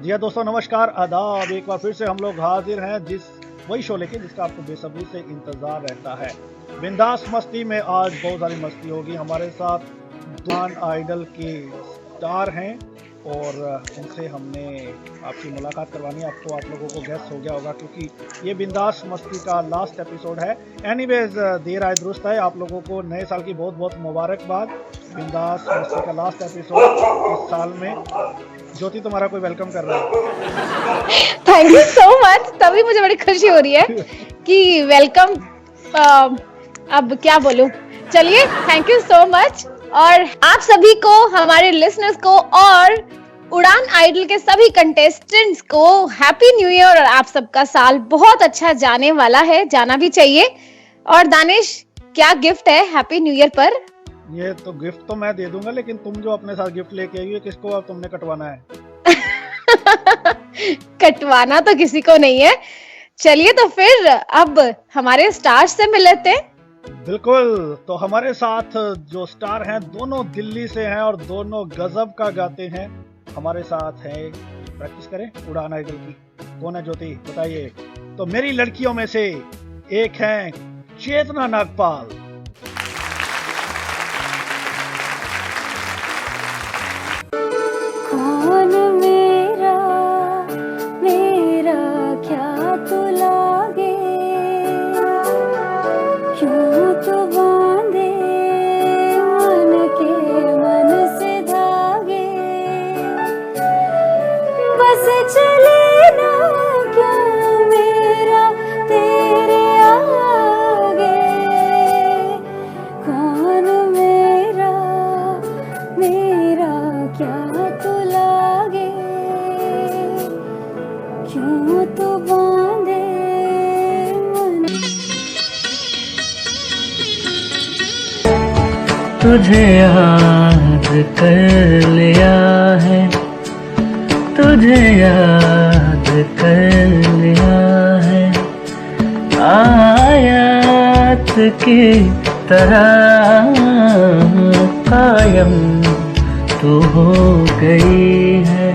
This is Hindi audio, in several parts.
जी हाँ दोस्तों, नमस्कार, आदाब। एक बार फिर से हम लोग हाजिर हैं वही शो लेके जिसका आपको बेसब्री से इंतजार रहता है। बिंदास मस्ती में आज बहुत सारी मस्ती होगी। हमारे साथ उड़ान आइडल के स्टार हैं और उनसे हमने आपकी मुलाकात करवानी है। आपको आप लोगों को गेस हो गया होगा क्योंकि ये बिंदास मस्ती का लास्ट एपिसोड है। एनीवेज, देर आए दुरुस्त है। आप लोगों को नए साल की बहुत बहुत मुबारकबाद। बिंदास मस्ती का लास्ट एपिसोड इस साल में। ज्योति, तुम्हारा कोई वेलकम कर रहा है? Thank you so much. तभी मुझे बड़ी खुशी हो रही है कि वेलकम। अब क्या बोलूं, चलिए, थैंक यू सो मच। और आप सभी को, हमारे लिसनर्स को और उड़ान आइडल के सभी कंटेस्टेंट्स को हैप्पी न्यू ईयर। और आप सबका साल बहुत अच्छा जाने वाला है, जाना भी चाहिए। और दानिश, क्या गिफ्ट है हैप्पी न्यू ईयर पर? ये तो गिफ्ट तो मैं दे दूंगा, लेकिन तुम जो अपने साथ गिफ्ट लेके आई हो किसको अब तुमने कटवाना है? कटवाना तो किसी को नहीं है। चलिए तो फिर अब हमारे स्टार्स से मिल लेते हैं। बिल्कुल। तो हमारे साथ जो स्टार हैं दोनों दिल्ली से हैं और दोनों गजब का गाते हैं। हमारे साथ है, प्रैक्टिस करें उड़ान आइडल की। कौन है ज्योति, बताइए? तो मेरी लड़कियों में से एक है चेतना नागपाल। कौन मेरा मेरा क्या तू लागे, क्यों तू बांधे मन के मन से धागे, बस चले ना क्यों मेरा तेरे आगे। कौन मेरा मेरा क्या तू लागे, क्यों तू बांधे मन। तुझे याद कर लिया है, तुझे याद कर लिया है, आयत की तरह कायम तू हो गई है,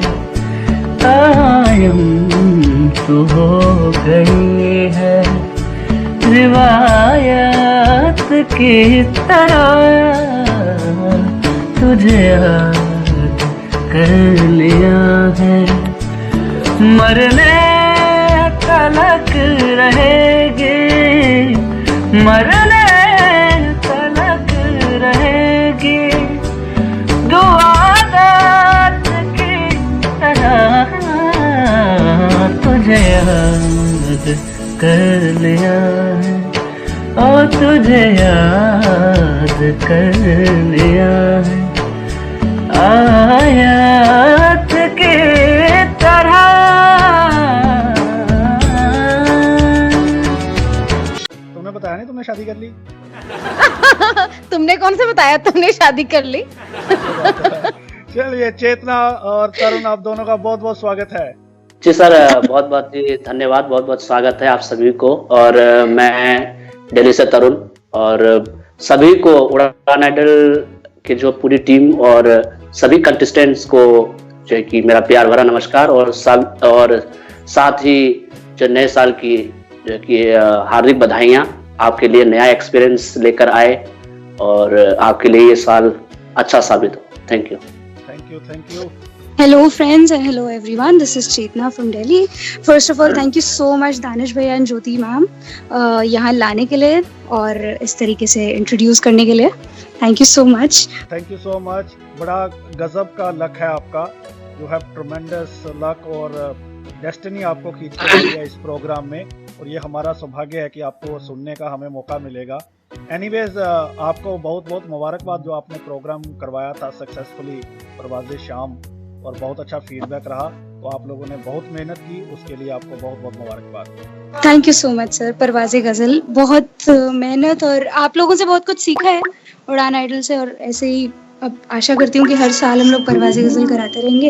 कायम तू हो गई है, रिवायत की तरह तुझे याद कर लिया है। मरने तलक रहेगी, मरने तलक रहेगी, दुआत की तरह तुझे याद कर लिया है, और तुझे याद कर लिया है, आयत की तरह। तुमने बताया नहीं तुमने शादी कर ली? तुमने कौन से बताया तुमने शादी कर ली? चलिए, चेतना और तरुण, आप दोनों का बहुत बहुत स्वागत है। जी सर, बहुत बहुत धन्यवाद, बहुत बहुत स्वागत है आप सभी को। और मैं दिल्ली से तरुण, और सभी को उड़ान आइडल की जो पूरी टीम और सभी कंटेस्टेंट्स को जो है कि मेरा प्यार भरा नमस्कार। और साथ ही जो नए साल की जो कि हार्दिक बधाइयाँ। आपके लिए नया एक्सपीरियंस लेकर आए और आपके लिए ये साल अच्छा साबित हो। Thank you. Thank you, thank you. Hello friends and hello everyone, this is Chetna from Delhi. First of all, thank you so much Danish भैया and ज्योति मैम यहाँ लाने के लिए और इस तरीके से इंट्रोड्यूस करने के लिए। Thank you so much. Thank you so much. बड़ा गजब का लक है आपका। यू हैव ट्रमेंडस लक और डेस्टिनी आपको खींच के लाई है इस प्रोग्राम में, और ये हमारा सौभाग्य है कि आपको सुनने का हमें मौका मिलेगा। एनीवेज, आपको बहुत बहुत मुबारकबाद जो आपने प्रोग्राम करवाया था सक्सेसफुली, परवाज़े शाम, और बहुत अच्छा फीडबैक रहा। तो आप लोगों ने बहुत मेहनत की, उसके लिए आपको बहुत बहुत मुबारकबाद। Thank you so much sir. परवाज़े गजल, बहुत मेहनत और आप लोगों से बहुत कुछ सीखा है उड़ान आइडल से, और ऐसे ही अब आशा करती हूँ कि हर साल हम लोग परवाज़े गजल कराते रहेंगे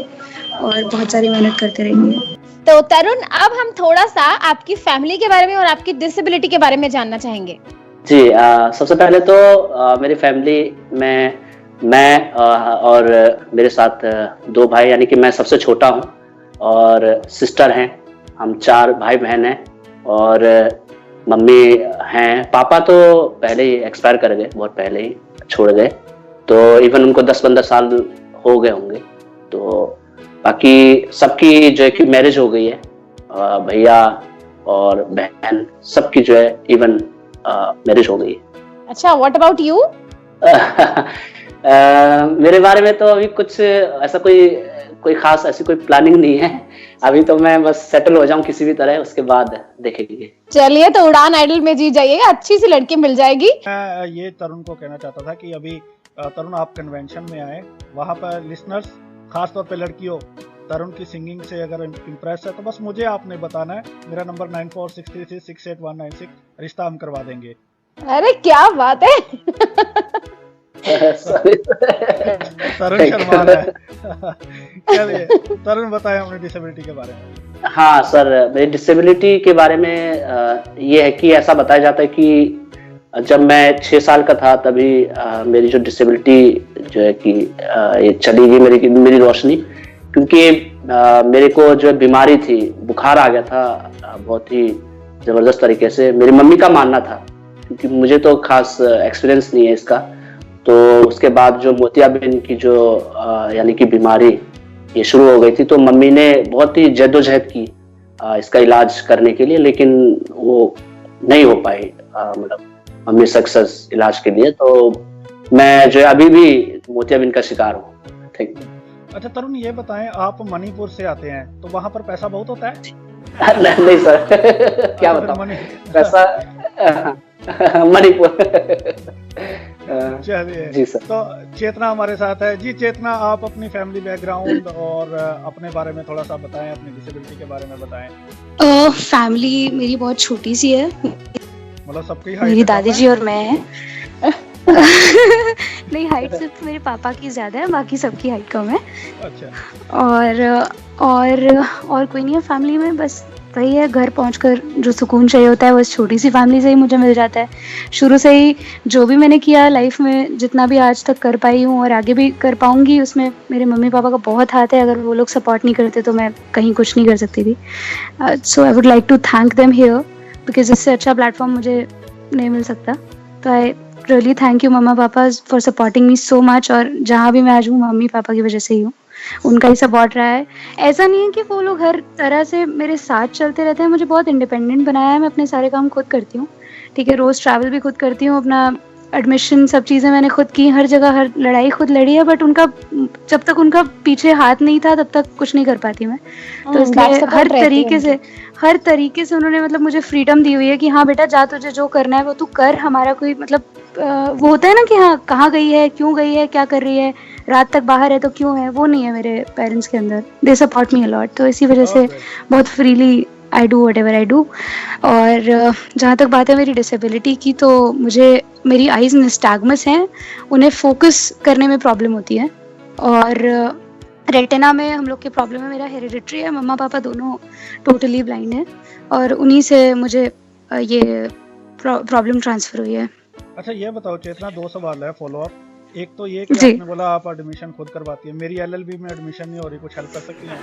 और बहुत सारी मेहनत करते रहेंगे। तो तरुण, अब हम थोड़ा सा आपकी फैमिली के बारे में और आपकी डिसेबिलिटी के बारे में जानना चाहेंगे। जी, सबसे पहले तो मेरी फैमिली में मैं और मेरे साथ दो भाई, यानी कि मैं सबसे छोटा हूँ और सिस्टर हैं, हम 4 भाई बहन हैं और मम्मी हैं। पापा तो पहले ही एक्सपायर कर गए, बहुत पहले ही छोड़ गए, तो इवन उनको 10-15 साल हो गए होंगे। तो बाकी सबकी जो है कि मैरिज हो गई है, भैया और बहन सबकी जो है इवन मैरिज हो गई है। अच्छा, व्हाट अबाउट यू? मेरे बारे में तो अभी कुछ ऐसा कोई खास ऐसी कोई प्लानिंग नहीं है। अभी तो मैं बस सेटल हो जाऊं किसी भी तरह, उसके बाद देखेंगे। चलिए, तो उड़ान आइडल में जीत जाइएगा, अच्छी सी लड़की मिल जाएगी। मैं ये तरुण को कहना चाहता था कि अभी तरुण आप कन्वेंशन में आए, वहाँ पर लिसनर्स खासतौर पे लड़कियों तरुण की सिंगिंग से अगर इम्प्रेस है तो बस मुझे आपने बताना है। मेरा नंबर 9463368196, रिश्ता हम करवा देंगे। अरे क्या बात है। तरुण शर्मा है। चलिए तरुण बताएं अपनी डिसेबिलिटी के बारे में। हाँ सर, मेरी डिसेबिलिटी के बारे में ये है कि ऐसा बताया जाता है कि जब मैं 6 साल का था तभी मेरी जो डिसेबिलिटी जो है कि ये चली गई मेरी रोशनी, क्योंकि मेरे को जो बीमारी थी, बुखार आ गया था बहुत ही जबरदस्त तरीके से। मेरी मम्मी का मानना था, क्योंकि मुझे तो खास एक्सपीरियंस नहीं है इसका। तो उसके बाद जो मोतियाबिंद की जो यानी कि बीमारी ये शुरू हो गई थी, तो मम्मी ने बहुत ही जद्दोजहद की इसका इलाज करने के लिए, लेकिन वो नहीं हो पाई, मतलब मम्मी सक्सेस इलाज के लिए। तो मैं जो अभी भी मोतियाबिंद का शिकार हूँ। Thank you. अच्छा तरुण, ये बताएं, आप मणिपुर से आते हैं तो वहाँ पर पैसा बहुत होता है? नहीं सर, क्या बताऊं, पैसा मणिपुर। चलिए जी सर। तो चेतना हमारे साथ है। जी चेतना, आप अपनी फैमिली बैकग्राउंड और अपने बारे में थोड़ा सा बताएं, अपनी डिसेबिलिटी के बारे में बताएं। फैमिली मेरी बहुत छोटी सी है, मतलब सबकी हाइट मेरी दादी जी और मैं है। नहीं, हाइट सिर्फ मेरे पापा की ज्यादा है, बाकी सबकी हाइट कम है। अच्छा। और कोई नहीं है फैमिली में, बस वही है, घर पहुंचकर जो सुकून चाहिए होता है बस छोटी सी फैमिली से ही मुझे मिल जाता है। शुरू से ही जो भी मैंने किया लाइफ में, जितना भी आज तक कर पाई हूँ और आगे भी कर पाऊंगी, उसमें मेरे मम्मी पापा का बहुत हाथ है। अगर वो लोग सपोर्ट नहीं करते तो मैं कहीं कुछ नहीं कर सकती थी। So I would like to thank them here, because इससे अच्छा प्लेटफॉर्म मुझे नहीं मिल सकता। तो I really thank you mamma papa for supporting me so much. और जहाँ भी मैं आज हूँ मम्मी पापा की वजह से ही हूँ, उनका ही सपोर्ट रहा है। ऐसा नहीं है कि वो लोग हर तरह से मेरे साथ चलते रहते हैं, मुझे बहुत इंडिपेंडेंट बनाया है। मैं अपने सारे काम खुद करती हूँ, ठीक है, रोज़ ट्रैवल भी खुद करती हूँ, अपना एडमिशन सब चीज़ें मैंने खुद की, हर जगह हर लड़ाई खुद लड़ी है। बट उनका जब तक उनका पीछे हाथ नहीं था तब तक कुछ नहीं कर पाती मैं। तो इसलिए हर तरीके से उन्होंने मतलब मुझे फ्रीडम दी हुई है कि हाँ बेटा जा, तुझे जो करना है वो तू कर। हमारा कोई मतलब वो होता है ना कि हाँ कहाँ गई है, क्यों गई है, क्या कर रही है, रात तक बाहर है तो क्यों है, वो नहीं है मेरे पेरेंट्स के अंदर। They support me a lot. तो इसी वजह से बहुत freely I do what ever I do. और जहाँ तक बात है मेरी डिसेबिलिटी की, तो मुझे मेरी आईज निस्टैग्मस हैं, उन्हें फोकस करने में प्रॉब्लम होती है। और रेटिना में हम लोग की प्रॉब्लम है, मेरा हेरिडिटरी है, मम्मा पापा दोनों टोटली ब्लाइंड हैं और उन्हीं से मुझे ये प्रॉब्लम ट्रांसफ़र हुई है। अच्छा ये बताओ चेतना, 2 सवाल है फॉलो अप। एक तो ये कि आपने बोला आप एडमिशन खुद करवाती है, मेरी एलएलबी में एडमिशन नहीं हो रही, कुछ हेल्प कर सकती हैं?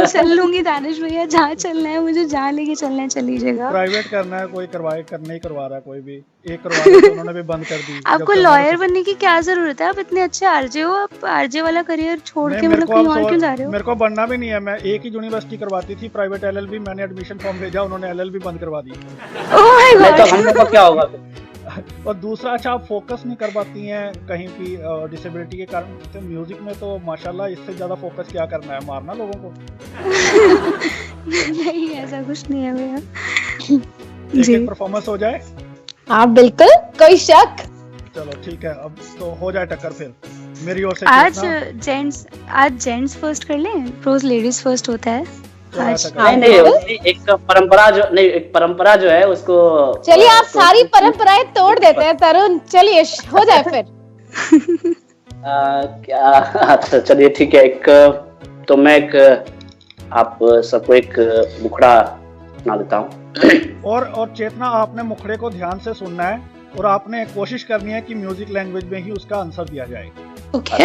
चल लूंगी दानिश भैया, जहाँ चलना है मुझे, जहाँ लेके चलना है चल लीजिएगा। प्राइवेट करना है, कोई नहीं करवा रहा है, कोई भी एक करवा रहा है तो उन्होंने भी बंद कर दी। आपको लॉयर बनने की क्या जरूरत है? आप इतने अच्छे आरजे हो, आप आरजे वाला करियर छोड़ के मतलब कहीं और क्यों जा रहे हो? मेरे को बनना भी नहीं है, मैं एक ही यूनिवर्सिटी करवाती थी प्राइवेट एलएलबी, मैंने एडमिशन फॉर्म भेजा, उन्होंने एलएलबी बंद करवा दी। ओह माय गॉड, तो हम लोग को क्या होगा? और दूसरा, अच्छा आप फोकस नहीं कर पाती हैं कहीं भी डिसेबिलिटी के कारण? तो म्यूजिक में तो माशाल्लाह इससे ज्यादा फोकस क्या करना है, मारना लोगों को? नहीं ऐसा कुछ नहीं है भैया। एक परफॉर्मेंस हो जाए? हाँ बिल्कुल, कोई शक? चलो ठीक है, अब तो हो जाए टक्कर फिर मेरी ओर से। आज जेंट्स फर्स्ट कर लें, रोज लेडीज फर्स्ट होता है। नहीं, एक परंपरा जो है उसको। चलिए आप सारी परंपराएं तोड़ देते हैं तरुण, चलिए हो जाए फिर। क्या? अच्छा चलिए ठीक है, तो मैं आप सबको एक मुखड़ा सुना देता हूँ। और चेतना, आपने मुखड़े को ध्यान से सुनना है और आपने कोशिश करनी है कि म्यूजिक लैंग्वेज में ही उसका आंसर दिया जाए। ओके।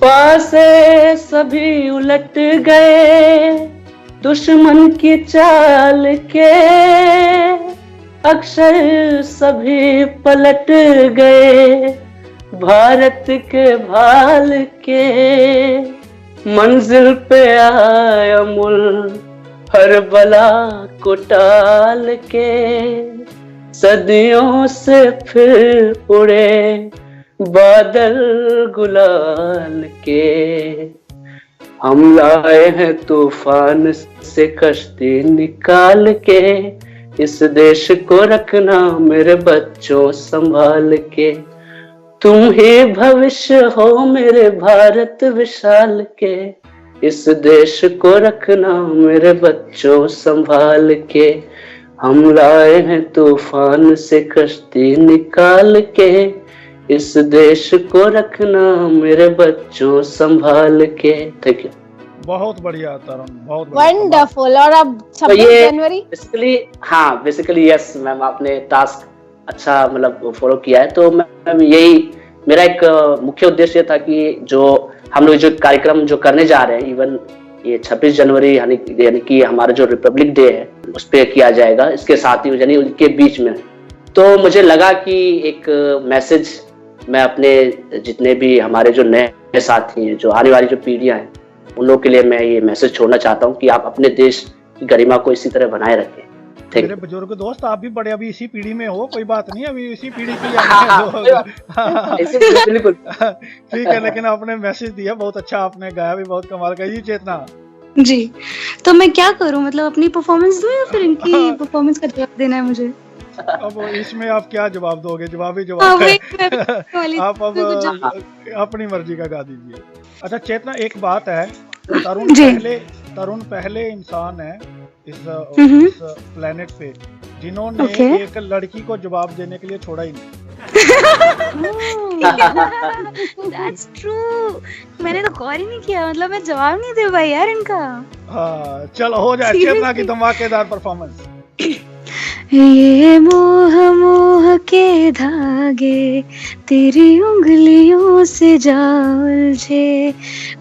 पासे सभी उलट गए दुश्मन की चाल के, अक्षर सभी पलट गए भारत के भाल के। मंजिल पे आया मुल्क हर बला को टाल के, सदियों से फिर उड़े बादल गुलाल के। हम लाए हैं तूफान से कश्ती निकाल के, इस देश को रखना मेरे बच्चों संभाल के। तुम ही भविष्य हो मेरे भारत विशाल के, इस देश को रखना मेरे बच्चों संभाल के। हम लाए हैं तूफान से कश्ती निकाल के, इस देश को रखना मेरे बच्चों संभाल के। Thank you. बहुत बढ़िया तरुण, बहुत बढ़िया। वंडरफुल। और अब 26 जनवरी बेसिकली यस मैम, आपने टास्क अच्छा मतलब फॉलो किया है। तो मैम यही मेरा एक मुख्य उद्देश्य था कि जो हम लोग जो कार्यक्रम जो करने जा रहे हैं, इवन ये 26 जनवरी यानी कि हमारा जो रिपब्लिक डे है उस पर किया जाएगा, इसके साथ ही यानी उनके बीच में। तो मुझे लगा कि एक मैसेज मैं अपने जितने भी हमारे जो नए साथी हैं, जो आने वाली जो पीढ़ियां हैं, उन लोगों के लिए मैं ये मैसेज छोड़ना चाहता हूँ कि आप अपने देश की गरिमा को इसी तरह बनाए रखें। मेरे बुजुर्ग दोस्त, आप भी बड़े अभी इसी पीढ़ी में हो, कोई बात नहीं, अभी इसी पीढ़ी की बिल्कुल ठीक है। लेकिन आपने मैसेज दिया, बहुत अच्छा आपने गाया भी, बहुत कमाल का। जी चेतना जी, तो मैं क्या करूं, मतलब अपनी परफॉर्मेंस दूं या फिर इनकी परफॉर्मेंस का जवाब देना है मुझे? अब इसमें आप क्या जवाब दोगे? जवाब ही जवाब है। आप अब अपनी मर्जी का गा दीजिए। अच्छा चेतना, एक बात है, तरुण पहले इंसान है इस प्लेनेट पे जिन्होंने एक लड़की को जवाब देने के लिए छोड़ा ही नहीं। That's true. मैंने तो गौर ही नहीं किया, मतलब मैं जवाब नहीं दे पाई यार इनका। हाँ चलो, हो जाए चेतना की धमाकेदार परफॉर्मेंस। ये मोह मोह के धागे तेरी उंगलियों से जा उलझे,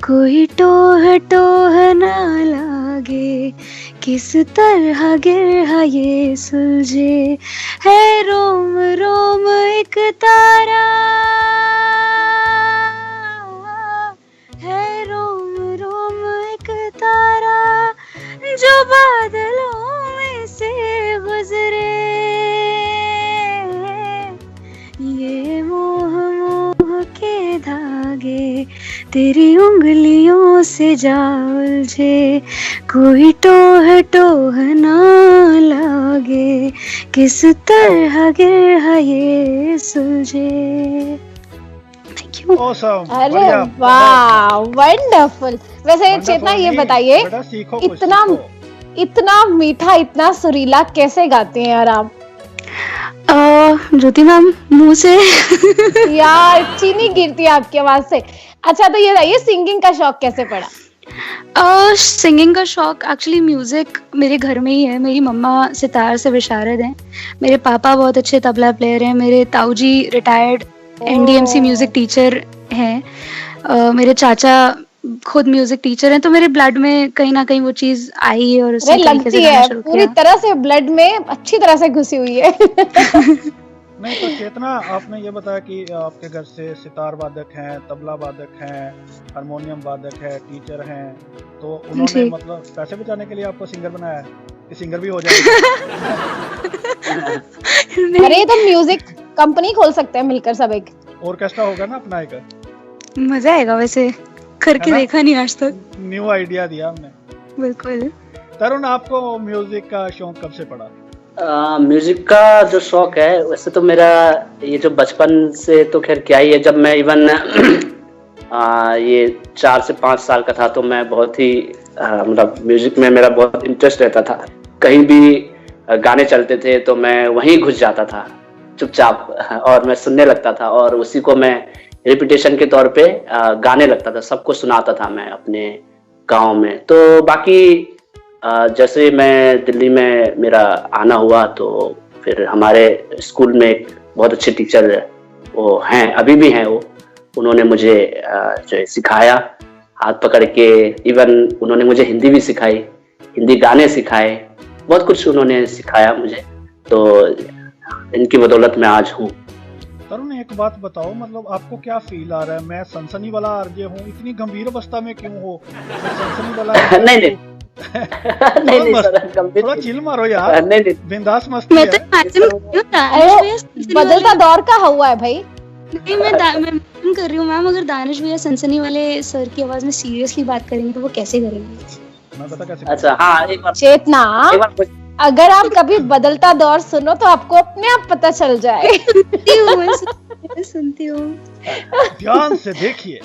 कोई टोह टोह ना लागे, किस तरह गिरहा ये सुलझे, है रोम रोम एक तारा, है रोम रोम एक तारा, जो बादलों में से गुजरे, ये मोह मोह के धागे तेरी उंगलियों से जा उलझे, कोई टोह टोह ना लागे, किस तरह गिरहा ये सुलझे। Awesome, अरे वाह, वंडरफुल। वैसे चेतना ये बताइए, इतना मीठा, इतना सुरीला कैसे गाते हैं यार आप? ज्योति मैम, मुंह से यार चीनी गिरती है आपकी आवाज से। अच्छा तो ये बताइए, सिंगिंग का शौक कैसे पड़ा? सिंगिंग का शौक एक्चुअली म्यूजिक मेरे घर में ही है। मेरी मम्मा सितार से विशारद हैं, मेरे पापा बहुत अच्छे तबला प्लेयर हैं, मेरे ताऊ जी रिटायर्ड NDMC म्यूजिक टीचर हैं, मेरे चाचा खुद म्यूजिक टीचर हैं, तो मेरे ब्लड में कहीं ना कहीं वो चीज आई है और उसी तरीके से गाना शुरू किया। पूरी तरह से ब्लड में अच्छी तरह से घुसी हुई है। नहीं तो चेतना, आपने ये बताया कि आपके घर से सितार वादक हैं, तबला वादक हैं, हारमोनियम वादक है, टीचर हैं, तो उन्होंने मतलब पैसे बचाने के लिए आपको सिंगर बनाया है कि सिंगर भी हो जाएगा? अरे तो म्यूजिक कंपनी खोल सकते हैं मिलकर सब, एक ऑर्केस्ट्रा होगा ना अपना एक। मजा आएगा, वैसे करके देखा नहीं आज तक। न्यू आइडिया दिया हमने। बिल्कुल। तरुण, आपको म्यूजिक का शौक कब से पड़ा? म्यूजिक का जो शौक है वैसे तो मेरा ये जो बचपन से तो खैर क्या ही है, जब मैं इवन ये 4 से 5 साल का था तो मैं बहुत ही मतलब म्यूजिक में मेरा बहुत इंटरेस्ट रहता था। कहीं भी गाने चलते थे तो मैं वहीं घुस जाता था चुपचाप, और मैं सुनने लगता था और उसी को मैं रिपीटेशन के तौर पे गाने लगता था, सबको सुनाता था मैं अपने गांव में। तो बाकी जैसे मैं दिल्ली में मेरा आना हुआ तो फिर हमारे स्कूल में एक बहुत अच्छे टीचर वो हैं, अभी भी हैं, वो उन्होंने मुझे जो है सिखाया, हाथ पकड़ के। इवन उन्होंने मुझे हिंदी भी सिखाई, हिंदी गाने सिखाए, बहुत कुछ उन्होंने सिखाया मुझे। तो इनकी बदौलत मैं आज हूँ। तरुण, एक बात बताओ, मतलब आपको क्या फील आ रहा है? मैं सनसनी वाला आरजे हूँ, इतनी गंभीर अवस्था में क्यों हो? मैं सनसनी वाला नहीं नहीं सर, गंभीर थोड़ा चिल मारो यार। नहीं बिंदास मस्ती मैं है। तो imagine कर रही हूँ, अरे, बदलता दौर का हुआ है भाई। नहीं, मैं imagine कर रही हूँ मैम, अगर दानिश भैया सनसनी वाले सर की आवाज में सीरियसली बात करेंगे तो वो कैसे करेंगे? मैं पता कैसे। अच्छा हाँ, एक बार चेतना, अगर आप कभी बदलता दौर सुनो तो आपको अपने आप पता चल जाए। सुनती हूँ। ध्यान से देखिए,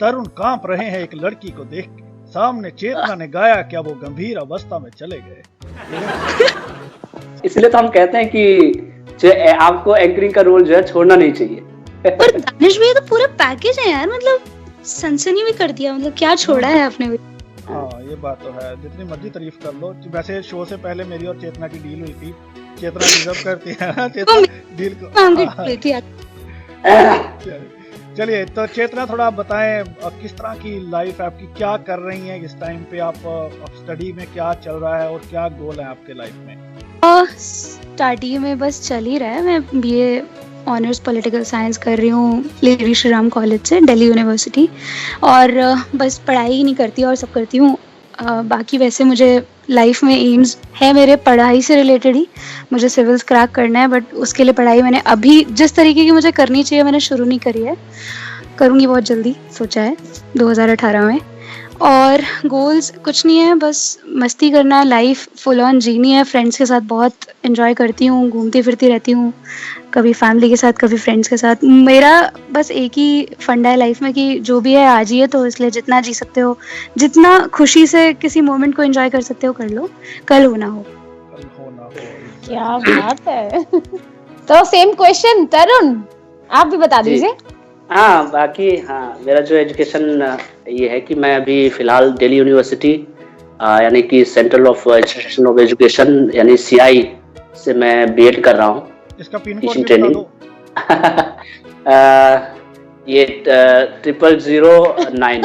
तरुण कांप रहे हैं एक लड़की को देख के। सामने चेतना ने गाया, क्या वो गंभीर अवस्था में चले गए? इसलिए तो हम कहते हैं कि आपको एंकरिंग का रोल जो है छोड़ना नहीं चाहिए। पर दानिश भैया तो पूरा पैकेज है यार, मतलब सनसनी भी कर दिया, मतलब क्या छोड़ा है आपने भी? हाँ, ये बात तो है, जितनी मर्जी तारीफ कर लो। वैसे शो से पहले मेरी और चेतना की डील हुई थी। चेतना डिजर्व करती है ना चेतना डील को। चलिए, तो चेतना थोड़ा बताएं, किस तरह की लाइफ है आपकी, क्या कर रही हैं इस टाइम पे आप स्टडी में क्या चल रहा है और क्या गोल है आपके लाइफ में? स्टडी में बस चल ही रहा है। मैं बीए ऑनर्स पॉलिटिकल साइंस कर रही हूँ लेडी श्री राम कॉलेज से, दिल्ली यूनिवर्सिटी। और बस पढ़ाई ही नहीं करती और सब करती हूँ। बाकी वैसे मुझे लाइफ में एम्स है मेरे पढ़ाई से रिलेटेड ही, मुझे सिविल्स क्रैक करना है, बट उसके लिए पढ़ाई मैंने अभी जिस तरीके की मुझे करनी चाहिए मैंने शुरू नहीं करी है, करूँगी बहुत जल्दी, सोचा है 2018 में। और गोल्स कुछ नहीं है, बस मस्ती करना है, लाइफ फुल ऑन जीनी है। फ्रेंड्स के साथ बहुत एंजॉय करती हूँ, घूमती फिरती रहती हूँ, कभी फैमिली के साथ कभी फ्रेंड्स के साथ। मेरा बस एक ही फंडा है लाइफ में कि जो भी है आज ही है, तो इसलिए जितना जी सकते हो, जितना खुशी से किसी मोमेंट को एंजॉय कर सकते हो कर लो, कल हो ना हो। क्या बात है। तो सेम क्वेश्चन तरुण, आप भी बता दीजिए। हाँ, बाकी हाँ, मेरा जो एजुकेशन ये है कि मैं अभी फिलहाल दिल्ली यूनिवर्सिटी यानी कि central of institution of education यानी CI से मैं बीएड कर रहा हूँ। इसका पिन कोड बता दो। ये 0009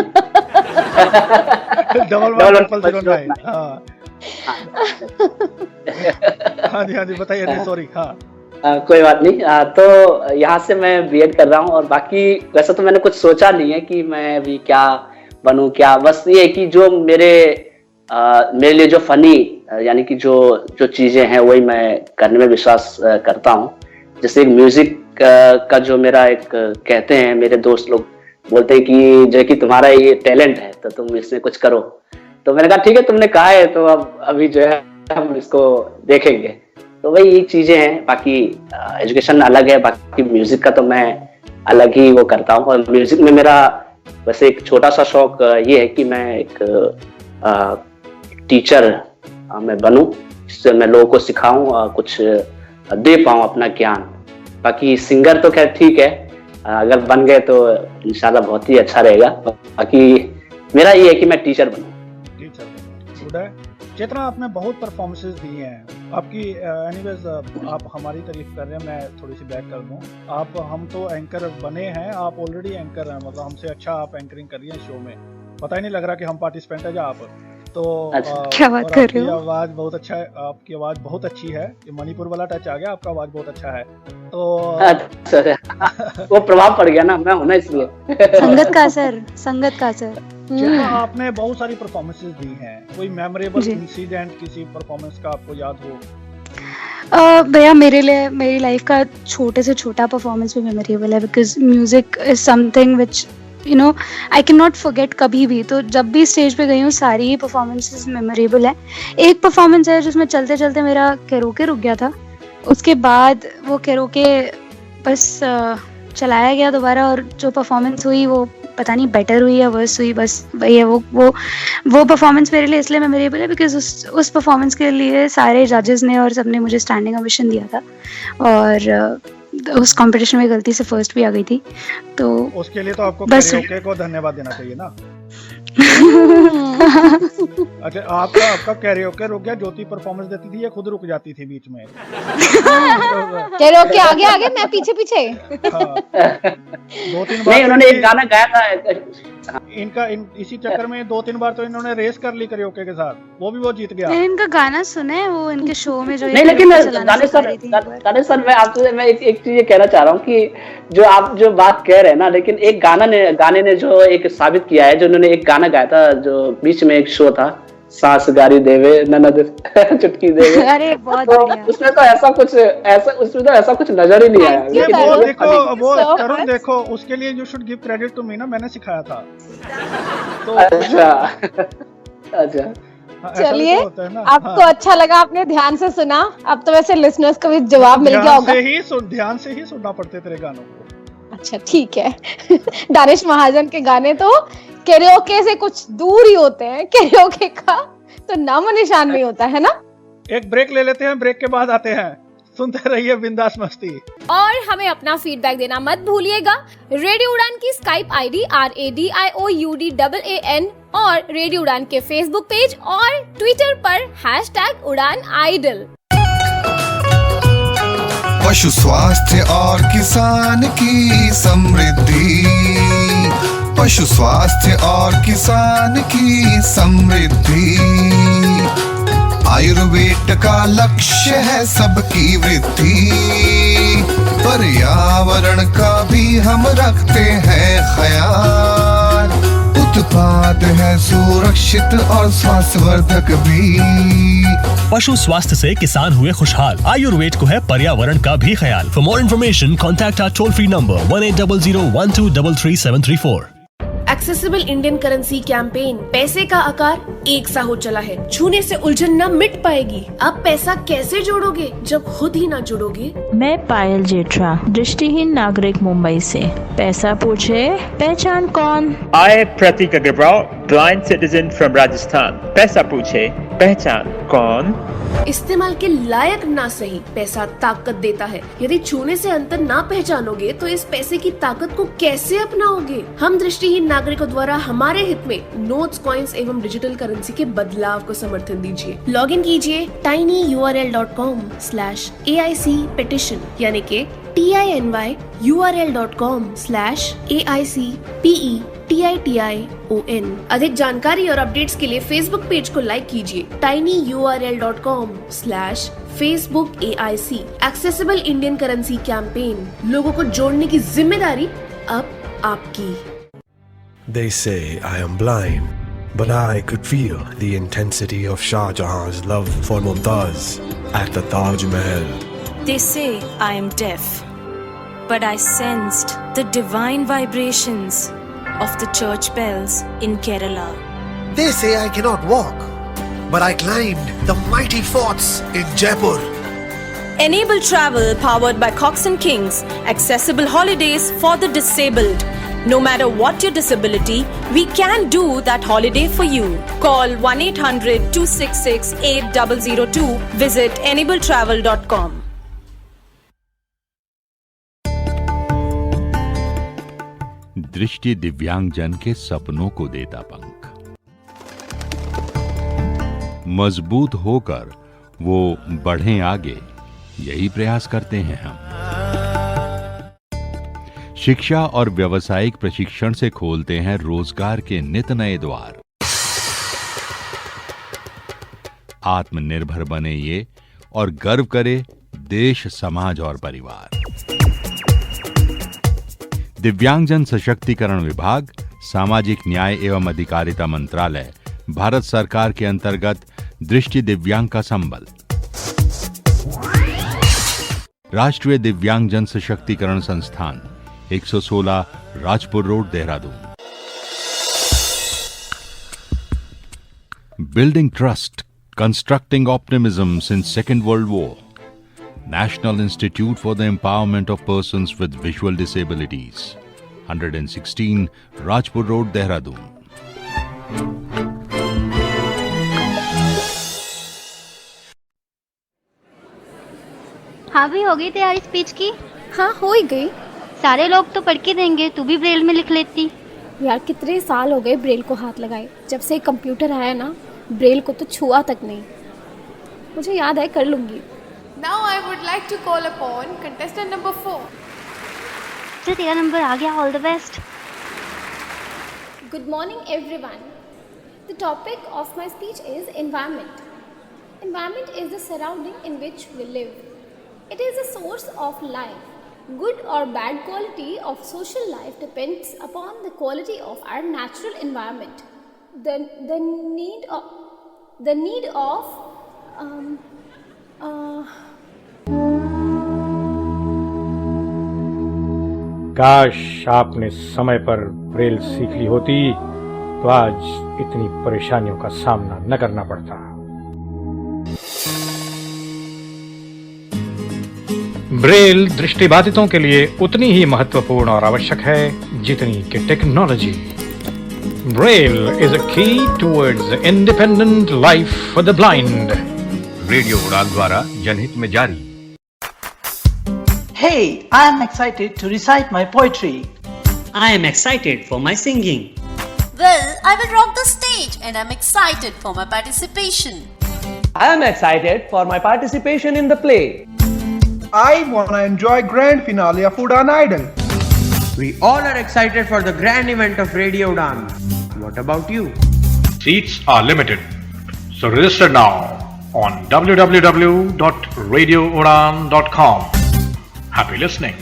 1109। हाँ जी बताइए। सॉरी। हाँ कोई बात नहीं। तो यहाँ से मैं बीएड कर रहा हूँ। और बाकी वैसे तो मैंने कुछ सोचा नहीं है कि मैं अभी क्या बनूं, क्या, बस ये है कि जो मेरे लिए जो फनी यानी कि जो चीजें हैं वही मैं करने में विश्वास करता हूँ। जैसे म्यूजिक का जो मेरा एक कहते हैं मेरे दोस्त लोग बोलते हैं कि जो कि तुम्हारा ये टैलेंट है तो तुम इसमें कुछ करो। तो मैंने कहा ठीक है, तुमने कहा है तो अब अभी जो है हम इसको देखेंगे। तो वही ये चीजें हैं। बाकी एजुकेशन अलग है, बाकी म्यूजिक का तो मैं अलग ही वो करता हूँ। और म्यूजिक में मेरा वैसे एक छोटा सा शौक ये है कि मैं एक टीचर मैं बनूं, जिससे मैं लोगों को सिखाऊं, कुछ दे पाऊं अपना ज्ञान। बाकी सिंगर तो खैर ठीक है, अगर बन गए तो इंशाल्लाह बहुत ही अच्छा रहेगा। बाकी मेरा ये है कि मैं टीचर बनूं। गुड है। चेतना, आपने बहुत परफॉर्मेंसेस दी हैं आपकी। एनीवेज आप हमारी तारीफ कर रहे हैं, मैं थोड़ी सी बैक कर दूं। हम तो एंकर बने हैं, आप ऑलरेडी एंकर हैं, मतलब हमसे अच्छा आप एंकरिंग कर रही हैं शो में। पता ही नहीं लग रहा कि हम पार्टिसिपेंट है या आप। तो क्या बात कर रहे हो? आवाज बहुत अच्छा है, आपकी आवाज बहुत अच्छी है। ये मणिपुर वाला टच आ गया, आपका आवाज बहुत अच्छा है। तो अच्छा, वो प्रभाव पड़ गया ना, मैं हूं ना इसलिए। संगत का असर। आपने बहुत सारी परफॉर्मेंसेस दी हैं, कोई मेमोरेबल इंसिडेंट किसी परफॉर्मेंस का आपको याद हो? भैया मेरे लिए मेरी लाइफ का छोटे से छोटा परफॉर्मेंस भी मेमोरेबल है, because music is something which you know I can not forget कभी भी। तो जब भी स्टेज पे गई हूँ सारी ही परफॉर्मेंसेस मेमोरेबल है। एक परफॉर्मेंस है जिसमें चलते चलते मेरा कैरोके रुक गया था, उसके बाद वो कैरोके बस चलाया गया दोबारा, और जो परफॉर्मेंस हुई वो पता नहीं बेटर हुई या वर्स हुई, बस वही है। वो परफॉर्मेंस मेरे लिए इसलिए मेमोरेबल है बिकॉज उस परफॉर्मेंस के लिए सारे जजेस ने और सबने मुझे स्टैंडिंग ओवेशन दिया था, और उस कंपटीशन में गलती से फर्स्ट भी आ गई थी। तो उसके लिए तो आपको बस कैरोके को धन्यवाद देना चाहिए ना। अच्छा, आपका कैरियोके रुक गया, ज्योति परफॉर्मेंस देती थी या खुद रुक जाती थी बीच में? कैरियोके आगे आगे, मैं पीछे पीछे। हाँ, 2-3 बार नहीं, उन्होंने एक गाना गाया था। इसी चक्कर में 2-3 बार तो इन्होंने रेस कर ली कैरियोके के साथ, वो भी वो जीत गया। मैंने इनका गाना सुना है, वो इनके शो में जो नहीं, लेकिन दानिश सर मैं एक चीज ये कहना चाह रहा हूँ कि जो बात कह रहे हैं ना, लेकिन एक गाने ने जो एक साबित किया है, जो उन्होंने एक गाना गाया था, जो बीच में एक शो था, सास गारी देवे ननद चुटकी देवे। अरे बहुत तो बढ़िया। उसमें तो ऐसा कुछ नजर ही नहीं आया। वो तरुण देखो, उसके लिए you should give credit to me ना, मैंने सिखाया था। तो अच्छा। चलिए, आपको हाँ। अच्छा लगा, आपने ध्यान से सुना। अब तो वैसे लिसनर्स को भी जवाब मिल गया होगा। ध्यान से ही सुनना पड़ते तेरे गानों को। अच्छा, ठीक है। दानिश महाजन के गाने तो कैरियोके से कुछ दूर ही होते हैं, कैरियोके का तो नामो निशान नहीं होता है ना। एक ब्रेक ले लेते हैं, ब्रेक के बाद आते हैं। सुनते रहिए बिंदास मस्ती। और हमें अपना फीडबैक देना मत भूलिएगा। रेडियो उड़ान की स्काइप आईडी RADIOUDAAN और रेडियो उड़ान के फेसबुक पेज और ट्विटर पर #Uड़ानआइडल। पशु स्वास्थ्य और किसान की समृद्धि, पशु स्वास्थ्य और किसान की समृद्धि, आयुर्वेद का लक्ष्य है सबकी वृद्धि, पर्यावरण का भी हम रखते हैं ख्याल, उत्पाद है सुरक्षित और स्वास्थ्यवर्धक भी। पशु स्वास्थ्य से किसान हुए खुशहाल, आयुर्वेद को है पर्यावरण का भी ख्याल। For more information contact our toll free number 1800123334। Accessible Indian currency campaign. पैसे का आकार एक सा हो चला है, छूने से उलझन न मिट पाएगी। अब पैसा कैसे जोड़ोगे जब खुद ही ना जुड़ोगे। मैं पायल जेठरा, दृष्टिहीन नागरिक मुंबई से। पैसा पूछे पहचान कौन। I Pratik Agarwal, blind citizen from Rajasthan. पैसा पूछे पहचान कौन। इस्तेमाल के लायक ना सही, पैसा ताकत देता है। यदि छूने से अंतर ना पहचानोगे तो इस पैसे की ताकत को कैसे अपनाओगे। हम दृष्टिहीन नागरिकों द्वारा हमारे हित में नोट्स, कॉइन्स एवं डिजिटल करेंसी के बदलाव को समर्थन दीजिए। लॉग इन कीजिए tinyurl.com/AIC petition, यानी के tinyurl.com/AIC PETITION। अधिक जानकारी और अपडेट्स के लिए फेसबुक पेज को लाइक कीजिए tinyurl.com/FacebookAIC। Accessible Indian currency campaign, लोगों को जोड़ने की जिम्मेदारी अब आपकी। They say I am blind, but I could feel the intensity of Shah Jahan's love for Mumtaz at the Taj Mahal. They say I am deaf, but I sensed the divine vibrations of the church bells in Kerala. They say I cannot walk, but I climbed the mighty forts in Jaipur. Enable travel powered by Cox and Kings. Accessible holidays for the disabled. No matter what your disability, we can do that holiday for you. Call 1-800-266-8002. Visit enabletravel.com. दृष्टि दिव्यांगजन के सपनों को देता पंख, मजबूत होकर वो बढ़ें आगे, यही प्रयास करते हैं हम। शिक्षा और व्यावसायिक प्रशिक्षण से खोलते हैं रोजगार के नित नए द्वार। आत्मनिर्भर बने ये और गर्व करे देश, समाज और परिवार। दिव्यांगजन सशक्तिकरण विभाग, सामाजिक न्याय एवं अधिकारिता मंत्रालय, भारत सरकार के अंतर्गत दृष्टि दिव्यांग का संबल। राष्ट्रीय दिव्यांगजन सशक्तिकरण संस्थान, 116 Rajpur road, Dehradun. Building trust, constructing optimism since second world war. National Institute for the Empowerment of Persons with Visual Disabilities, 116 Rajpur Road, Dehradun. हाँ भी हो गई तैयारी स्पीच की? हाँ, हो ही गई। सारे लोग तो पढ़ के देंगे, तू भी ब्रेल में लिख लेती। यार कितने साल हो गए ब्रेल को हाथ लगाए, जब से कंप्यूटर आया ना ब्रेल को तो छुआ तक नहीं। मुझे याद है, कर लूंगी। Now I would like to call upon contestant number 4. तो तेरा नंबर आ गया, all the best. Good morning everyone. The topic of my speech is environment. Environment is the surrounding in which we live. It is a source of life. Good or bad quality of social life depends upon the quality of our natural environment. The need of काश आपने समय पर ब्रेल सीख ली होती तो आज इतनी परेशानियों का सामना न करना पड़ता। ब्रेल दृष्टिबाधितों के लिए उतनी ही महत्वपूर्ण और आवश्यक है जितनी कि टेक्नोलॉजी। ब्रेल इज अ की towards independent life for the blind. Radio उड़ान द्वारा जनहित में जारी। Hey, I am excited to recite my poetry. I am excited for my singing. Well, I will rock the stage and I'm excited for my participation. I am excited for my participation in the play. I wanna enjoy grand finale of Udan Idol. We all are excited for the grand event of Radio Udan. What about you? Seats are limited, so register now on www.radioudan.com. Happy listening.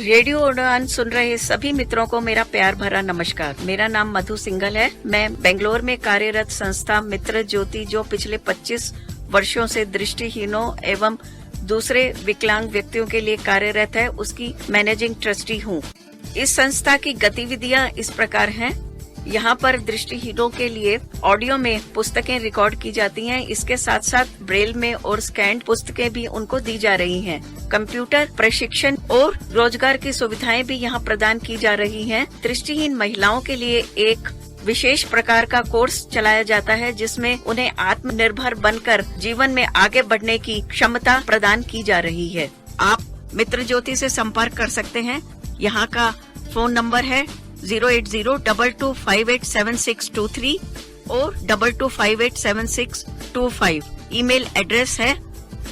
Radio उड़ान सुन रहे सभी मित्रों को मेरा प्यार भरा नमस्कार। मेरा नाम मधु सिंघल है। मैं बेंगलोर में कार्यरत संस्था मित्र ज्योति, जो पिछले 25 वर्षों से दृष्टिहीनों एवं दूसरे विकलांग व्यक्तियों के लिए कार्यरत है, उसकी मैनेजिंग ट्रस्टी हूँ। इस संस्था की गतिविधियाँ इस प्रकार हैं। यहाँ पर दृष्टिहीनों के लिए ऑडियो में पुस्तकें रिकॉर्ड की जाती हैं। इसके साथ साथ ब्रेल में और स्कैन्ड पुस्तकें भी उनको दी जा रही हैं। कंप्यूटर प्रशिक्षण और रोजगार की सुविधाएं भी यहाँ प्रदान की जा रही हैं। दृष्टिहीन महिलाओं के लिए एक विशेष प्रकार का कोर्स चलाया जाता है, जिसमें उन्हें आत्मनिर्भर बनकर जीवन में आगे बढ़ने की क्षमता प्रदान की जा रही है। आप मित्र ज्योति से संपर्क कर सकते हैं। यहाँ का फोन नंबर है 08022587623 और 22587625। ईमेल एड्रेस है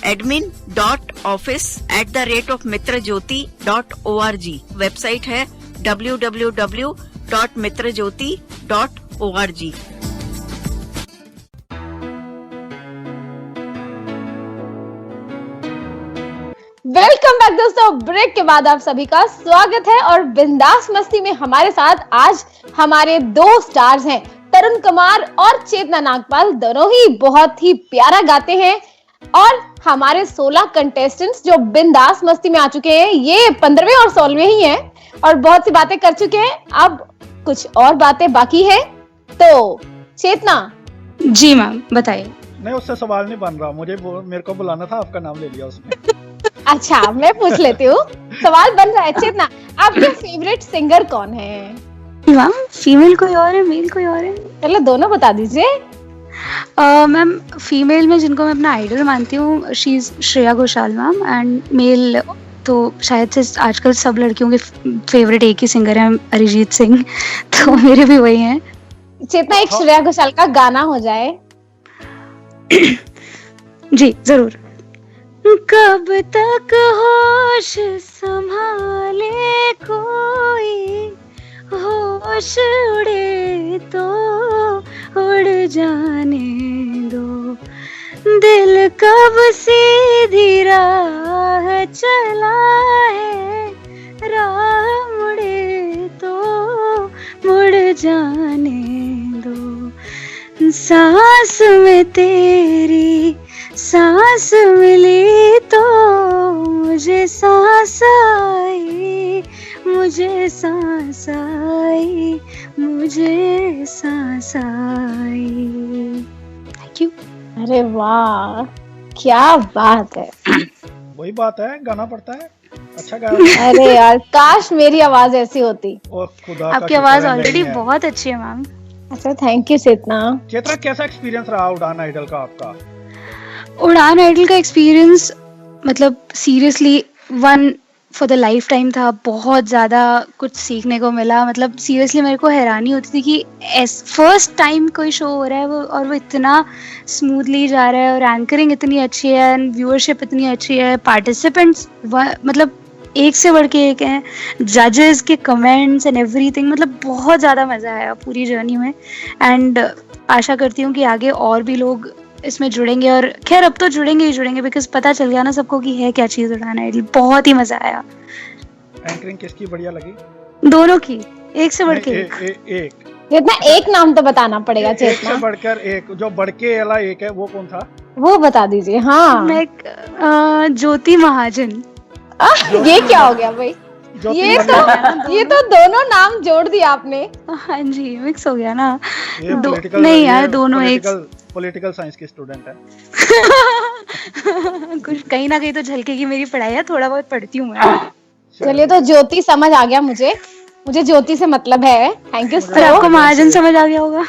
admin.office@mitrajyoti.org। वेबसाइट है www.mitrajyoti.org। वेलकम बैक दोस्तों। ब्रेक के बाद आप सभी का स्वागत है और बिंदास मस्ती में हमारे साथ आज हमारे 2 स्टार्स हैं, तरुण कुमार और चेतना नागपाल। दोनों ही बहुत ही प्यारा गाते हैं और हमारे 16 कंटेस्टेंट्स जो बिंदास मस्ती में आ चुके हैं, ये 15वें और 16वें ही हैं और बहुत सी बातें कर चुके हैं। अब कुछ और बातें बाकी है। तो चेतना जी मैम बताइए। नहीं, उससे सवाल नहीं बन रहा, मेरे को बुलाना था, आपका नाम ले लिया उसने। अच्छा, मैं पूछ लेती हूँ। सवाल बन रहा है। चेतना, आपके फेवरेट सिंगर कौन है? मैम फीमेल कोई और है, मेल कोई और है? चलो दोनों बता दीजिए। मैम फीमेल में जिनको मैं अपना आइडल मानती हूँ, she is Shreya Ghoshal ma'am. And male तो शायद से आजकल सब लड़कियों के फेवरेट एक ही सिंगर है, अरिजीत सिंह, तो मेरे भी वही हैं। चेतना, एक श्रेया घोषाल का गाना हो जाए। जी जरूर। कब तक होश संभाले कोई, होश उड़े तो उड़ जाने दो, दिल कब सीधी राह चला है, राह मुड़े तो मुड़ जाने दो, सांस में तेरी सांस मिली तो मुझे सांस आई, मुझे सांस आई, मुझे सांस आई। Thank you. अरे वाह, क्या बात है। वही बात है, गाना पड़ता है, अच्छा गाया। अरे यार, काश मेरी आवाज ऐसी होती। आपकी आवाज ऑलरेडी बहुत अच्छी है मैम। अच्छा, थैंक यू चेतना। चेतना, कैसा एक्सपीरियंस रहा उड़ान आइडल का आपका? उड़ान आइडल का एक्सपीरियंस मतलब seriously 1 for the life time था। बहुत ज़्यादा कुछ सीखने को मिला। मतलब सीरियसली मेरे को हैरानी होती थी कि फर्स्ट टाइम कोई शो हो रहा है वो इतना स्मूथली जा रहा है और एंकरिंग इतनी अच्छी है एंड व्यूअरशिप इतनी अच्छी है। पार्टिसिपेंट्स मतलब एक से बढ़ के एक हैं, जजेस के कमेंट्स एंड एवरीथिंग। मतलब बहुत ज़्यादा मज़ा आया पूरी जर्नी में एंड आशा करती हूँ कि आगे और भी लोग इसमें जुड़ेंगे। और खैर अब तो जुड़ेंगे ही जुड़ेंगे बिकॉज पता चल गया ना सबको कि है क्या चीज़ उड़ान आइडल। बहुत ही मज़ा आया। एंकरिंग किसकी बढ़िया लगी? दोनों की, एक से बढ़ के एक। चेतना, एक नाम तो बताना पड़ेगा। चेतना, एक से बढ़कर एक। जो बढ़के वाला एक है वो कौन था? वो बता दीजिए। हाँ, मैं ज्योति महाजन। ये क्या हो गया भाई? ये तो दोनों नाम जोड़ दिया आपने। हाँ जी, मिक्स हो गया ना। नहीं यार, दोनों एक पॉलिटिकल साइंस की स्टूडेंट है। कुछ कहीं ना कहीं तो झलकेगी मेरी पढ़ाई है, थोड़ा बहुत पढ़ती हूँ मैं। चलिए, तो ज्योति समझ आ गया मुझे ज्योति से मतलब है। Thank you sir. आपको महाजन समझ आ गया होगा।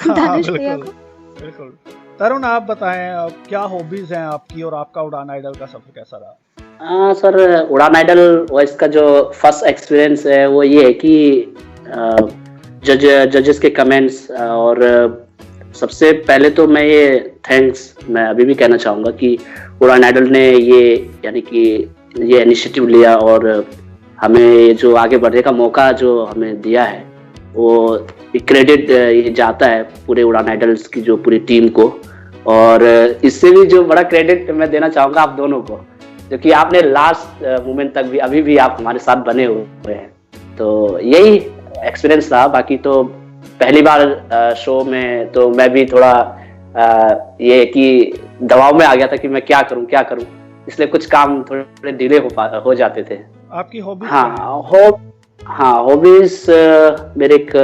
बिल्कुल। तरुण, आप बताएं क्या हॉबीज हैं आपकी और आपका उड़ान आइडल का सफर कैसा रहा? सर, उड़ान आइडल वॉइस का जो फर्स्ट एक्सपीरियंस है वो ये है कि जजेस के कमेंट्स और सबसे पहले तो मैं ये थैंक्स मैं अभी भी कहना चाहूँगा कि उड़ान आइडल ने ये इनिशिएटिव लिया और हमें ये जो आगे बढ़ने का मौका जो हमें दिया है वो क्रेडिट ये जाता है पूरे उड़ान आइडल्स की जो पूरी टीम को। और इससे भी जो बड़ा क्रेडिट मैं देना चाहूँगा आप दोनों को, क्योंकि आपने लास्ट मोमेंट तक भी अभी भी आप हमारे साथ बने हुए हैं। तो यही एक्सपीरियंस रहा। बाकी तो पहली बार शो में तो मैं भी थोड़ा ये कि दबाव में आ गया था कि मैं क्या करूं, इसलिए कुछ काम थोड़े डिले हो जाते थे। आपकी हॉबीज? हाँ, हॉबीज मेरे एक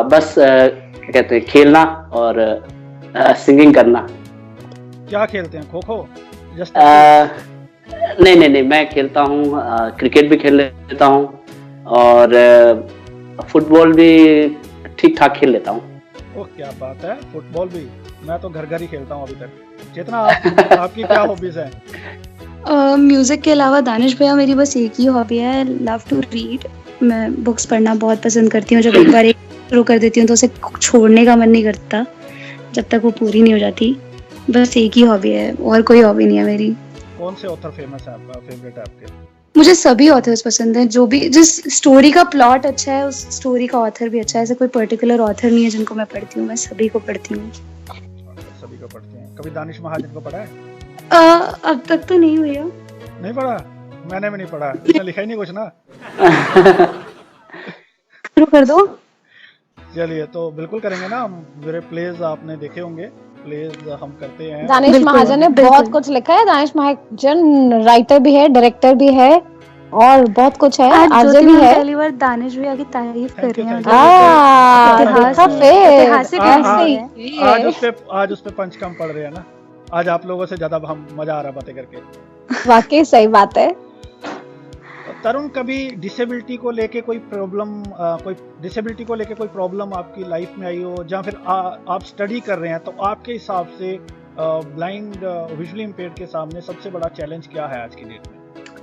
बस कहते हैं खेलना और सिंगिंग करना। क्या खेलते हैं? खो-खो? नहीं, मैं खेलता हूँ, क्रिकेट भी खेल लेता हूँ और फुटबॉल भी ठीक ठाक खेल लेता हूँ। ओह, क्या बात है, फुटबॉल भी। मैं तो घर ही खेलता हूँ अभी तक। चेतना, आपकी क्या हॉबीज हैं? म्यूजिक के अलावा दानिश भैया मेरी बस एक ही हॉबी है, लव टू रीड। मैं बुक्स पढ़ना बहुत पसंद करती हूँ। जब एक बार शुरू कर देती हूँ तो उसे छोड़ने का मन नहीं करता जब तक वो पूरी नहीं हो जाती। बस एक ही हॉबी है और कोई हॉबी नहीं है मेरी। कौन से ऑथर फेमस है आपका, फेवरेट है आपके? मुझे सभी ऑथर्स पसंद हैं। जिस स्टोरी का प्लॉट अच्छा है उस स्टोरी का ऑथर भी अच्छा है। ऐसा कोई पर्टिकुलर ऑथर नहीं है जिनको मैं पढ़ती हूँ, मैं सभी को पढ़ती हूँ। सभी को पढ़ती हैं। कभी दानिश महाजन को पढ़ा है? अब तक तो नहीं भैया। नहीं पढ़ा? मैंने भी नहीं पढ़ा। इसने लिखा ही नहीं कुछ ना। शुरू कर दो। चलिए, तो बिल्कुल करेंगे ना। मेरे प्लेज आपने देखे होंगे, प्लेज हम करते हैं। दानिश महाजन ने बहुत कुछ लिखा है। दानिश महाजन राइटर भी है, डायरेक्टर भी है और बहुत कुछ है। आज भी है। पहली बार दानिश भैया की तारीफ कर रही हैं। आज उस पे पंच कम पड़ रहे हैं ना। आज आप लोगों से ज्यादा हम मजा आ रहा बातें करके। वाकई सही बात है। तरुण, कभी डिसेबिलिटी को लेके कोई प्रॉब्लम आपकी लाइफ में आई हो, जहाँ फिर आप स्टडी कर रहे हैं, तो आपके हिसाब से ब्लाइंड विजुअली इम्पेयर्ड के सामने सबसे बड़ा चैलेंज क्या है आज की डेट में?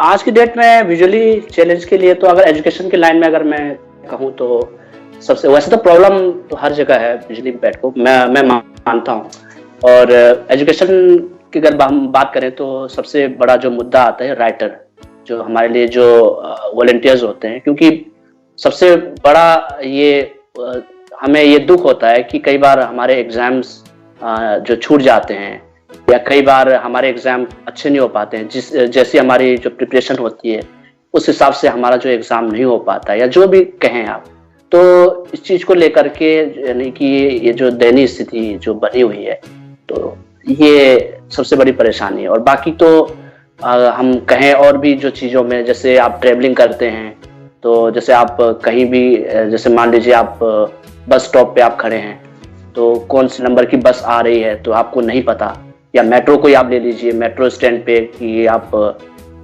आज की डेट में विजुअली चैलेंज के लिए तो अगर एजुकेशन के लाइन में अगर मैं कहूँ तो सबसे, वैसे तो प्रॉब्लम तो हर जगह है विजुअली इम्पेयर्ड को, मैं मानता हूँ। और एजुकेशन की अगर हम बात करें तो सबसे बड़ा जो मुद्दा आता है राइटर, जो हमारे लिए जो वॉलंटियर्स होते हैं। क्योंकि सबसे बड़ा ये हमें ये दुख होता है कि कई बार हमारे एग्जाम्स जो छूट जाते हैं या कई बार हमारे एग्जाम अच्छे नहीं हो पाते हैं। जैसी हमारी जो प्रिपरेशन होती है उस हिसाब से हमारा जो एग्जाम नहीं हो पाता, या जो भी कहें आप। तो इस चीज को लेकर के यानी कि ये जो दयनीय स्थिति जो बनी हुई है, तो ये सबसे बड़ी परेशानी है। और बाकी तो हम कहें और भी जो चीज़ों में, जैसे आप ट्रेवलिंग करते हैं तो जैसे आप कहीं भी, जैसे मान लीजिए आप बस स्टॉप पे आप खड़े हैं तो कौन से नंबर की बस आ रही है तो आपको नहीं पता, या मेट्रो को ही आप ले लीजिए, मेट्रो स्टैंड पे कि आप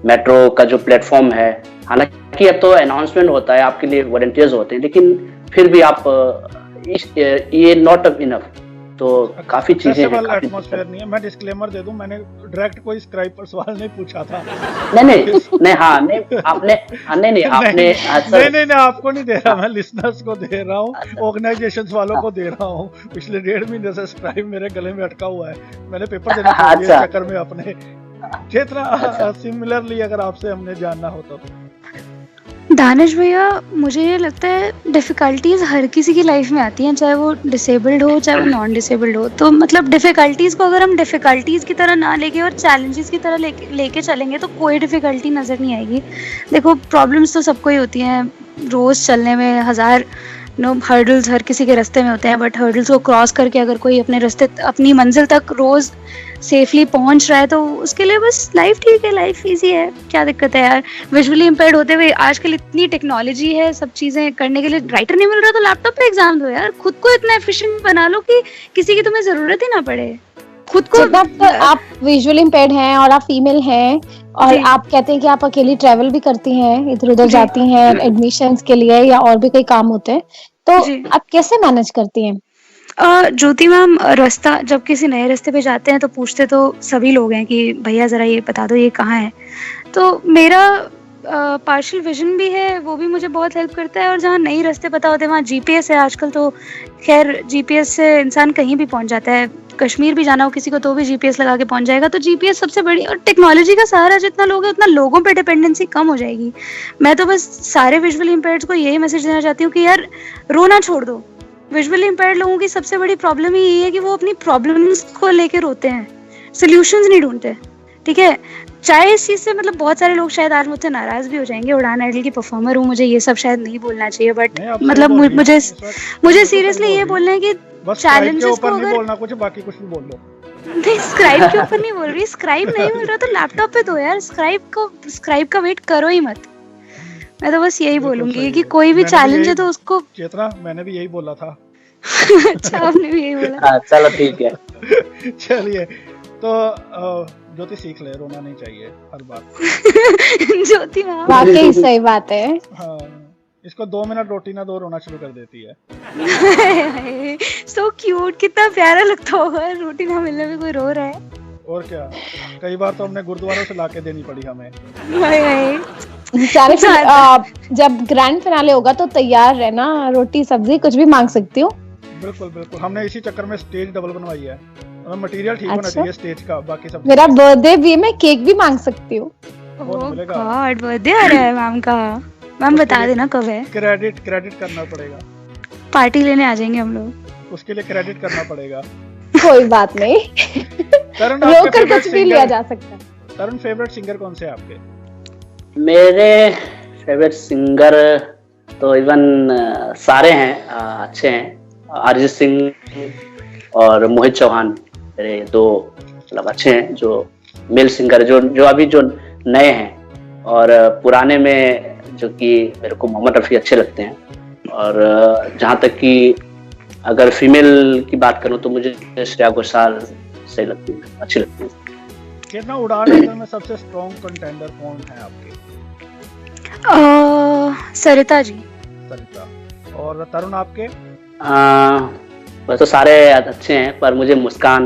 मेट्रो का जो प्लेटफॉर्म है, हालांकि अब तो अनाउंसमेंट होता है, आपके लिए वॉलंटियर्स होते हैं, लेकिन फिर भी आप ये नॉट इनफ तो काफी चीजें हैं। एटमॉस्फेयर नहीं है। मैं डिस्क्लेमर दे दूं, मैंने डायरेक्ट कोई स्क्राइब पर सवाल नहीं पूछा था। नहीं आपको नहीं दे रहा, मैं लिसनर्स को दे रहा हूँ, ऑर्गेनाइजेशंस वालों को दे रहा हूँ। पिछले 1.5 महीने से स्क्राइब मेरे गले में अटका हुआ है, मैंने पेपर देने के चक्कर में अपने। चेतना, सिमिलरली अगर आपसे हमने जानना हो तो। दानिश भैया, मुझे ये लगता है डिफ़िकल्टीज़ हर किसी की लाइफ में आती हैं, चाहे वो डिसेबल्ड हो चाहे वो नॉन डिसेबल्ड हो। तो मतलब डिफ़िकल्टीज़ को अगर हम डिफ़िकल्टीज़ की तरह ना लेके और चैलेंजेस की तरह लेके चलेंगे तो कोई डिफ़िकल्टी नज़र नहीं आएगी। देखो, प्रॉब्लम्स तो सबको ही होती हैं, रोज़ चलने में हज़ार हर्डल्स हर किसी के रास्ते में होते हैं, बट हर्डल्स को क्रॉस करके अगर कोई अपनी मंजिल तक रोज़ सेफली पहुंच रहा है तो उसके लिए बस लाइफ ठीक है, लाइफ इजी है। क्या दिक्कत है यार? विजुअली इम्पेयर्ड होते हुए आजकल इतनी टेक्नोलॉजी है, सब चीजें करने के लिए राइटर नहीं मिल रहा तो लैपटॉप पे एग्जाम दो यार। खुद को इतना एफिशिएंट बना लो कि किसी की तुम्हें जरूरत ही ना पड़े। खुद को आप विजुअली इम्पेयर्ड हैं और आप फीमेल हैं और आप कहते हैं कि आप अकेली ट्रैवल भी करती हैं, इधर उधर जाती हैं एडमिशंस के लिए या और भी कई काम होते हैं, तो आप कैसे मैनेज करती हैं? ज्योति मैम, रास्ता जब किसी नए रास्ते पे जाते हैं तो पूछते तो सभी लोग हैं कि भैया ज़रा ये बता दो ये कहाँ है। तो मेरा पार्शियल विजन भी है, वो भी मुझे बहुत हेल्प करता है। और जहाँ नई रास्ते पता होते हैं वहाँ जीपीएस है आजकल, तो खैर जीपीएस से इंसान कहीं भी पहुँच जाता है। कश्मीर भी जाना हो किसी को तो भी जीपीएस लगा के पहुँच जाएगा। तो जीपीएस सबसे बड़ी, और टेक्नोलॉजी का सहारा जितना लोग है उतना लोगों पे डिपेंडेंसी कम हो जाएगी। मैं तो बस सारे विजुअली इम्पेयर्ड को यही मैसेज देना चाहती हूँ कि यार रोना छोड़ दो। विजुअली इम्पेयर्ड लोगों की सबसे बड़ी प्रॉब्लम ही यही है कि वो अपनी प्रॉब्लम्स को लेकर रोते हैं, सॉल्यूशंस नहीं ढूंढते। ठीक है, चाहे इस चीज़ से मतलब बहुत सारे लोग शायद आज मुझसे नाराज भी हो जाएंगे, उड़ान आइडल की परफॉर्मर हूँ, मुझे ये सब शायद नहीं बोलना चाहिए, बट मतलब मुझे सीरियसली ये बोलना है कि चैलेंजेस को अगर बोलना कुछ बाकी कुछ भी बोल लो। नहीं, स्क्राइब के ऊपर नहीं बोल रही। स्क्राइब नहीं मिल रहा तो लैपटॉप पे दो यार। स्क्राइब का वेट करो ही मत। मैं तो बस यही बोलूंगी कि कोई भी चैलेंज है तो उसको। चेतना, मैंने भी यही बोला था। अच्छा, आपने भी यही बोला। चलो ठीक है। चलिए, तो ज्योति सीख ले, रोना नहीं चाहिए हर बात। ज्योति मैम, वाकई सही बात है। हाँ, इसको 2 मिनट रोटी ना दो, रोना शुरू कर देती है। सो क्यूट, कितना प्यारा लगता होगा रोटी ना मिलने में कोई रो रहा है। और क्या, कई बार तो हमने गुरुद्वारों से लाके देनी पड़ी हमें। जब ग्रैंड फिनाले होगा तो तैयार रहना, रोटी सब्जी कुछ भी मांग सकती हूँ। बिल्कुल बिल्कुल, हमने इसी चक्कर में स्टेज डबल बनवाई है। मटेरियल ठीक होना चाहिए स्टेज का, बाकी सब। मेरा बर्थडे भी, मैं केक भी मांग सकती हूँ। गॉड, बर्थडे आ रहा है मैम का। मैम बता देना कब है। क्रेडिट करना पड़ेगा। पार्टी लेने आ जाएंगे हम लोग। उसके लिए क्रेडिट करना पड़ेगा। कोई बात नहीं, रोक कर कुछ भी लिया जा सकता है। तरुण, फेवरेट सिंगर कौन से हैं आपके? मेरे फेवरेट सिंगर तो इवन सारे हैं, अच्छे हैं। अरिजीत सिंह और मोहित चौहान मेरे 2 मतलब अच्छे हैं, जो मेल सिंगर, जो अभी जो नए हैं। और पुराने में जो कि मेरे को मोहम्मद रफ़ी अच्छे लगते हैं। और जहाँ तक कि अगर फीमेल की बात करूँ तो मुझे श्रेया घोषाल सही लगती है, अच्छी लगती है। कितना उड़ान आइडल में सबसे स्ट्रॉन्ग कंटेंडर कौन है आपके? सरिता जी। सरिता। और तरुण आपके? वैसे तो सारे अच्छे हैं, पर मुझे मुस्कान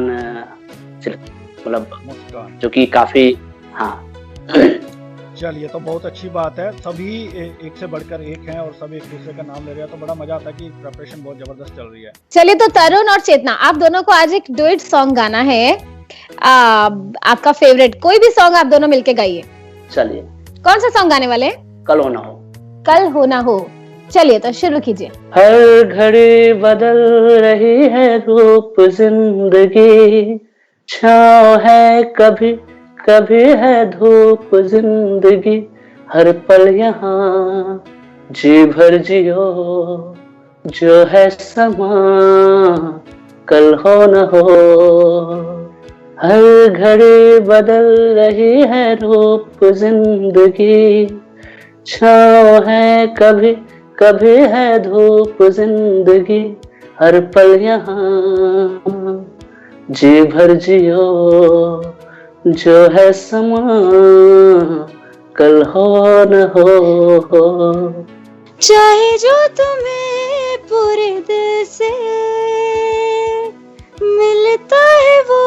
मतलब मुस्कान जो कि काफी। हाँ, चलिए, तो बहुत अच्छी बात है। सभी एक से बढ़कर एक हैं और सब एक दूसरे का नाम ले रहे हैं, तो बड़ा मजा आता है कि प्रिपरेशन बहुत जबरदस्त चल रही है। चलिए, तो तरुण और चेतना, आप दोनों को आज एक डुएट सॉन्ग गाना है। आपका फेवरेट कोई भी सॉन्ग आप दोनों मिलके गाइए। चलिए, कौन सा सॉन्ग गाने वाले? कल हो ना हो। कल हो ना हो। चलिए, तो शुरू कीजिए। हर घड़ी बदल रही है रूप जिंदगी, छाँव है कभी कभी है धूप जिंदगी, हर पल यहाँ जी भर जियो, जो है समा कल हो न हो। हर घड़ी बदल रही है रूप जिंदगी, छाँव है कभी कभी है धूप जिंदगी, हर पल यहाँ जी भर जियो, जो है समा कल हो न हो। चाहे जो तुम्हें पूरे दिल से मिलता है वो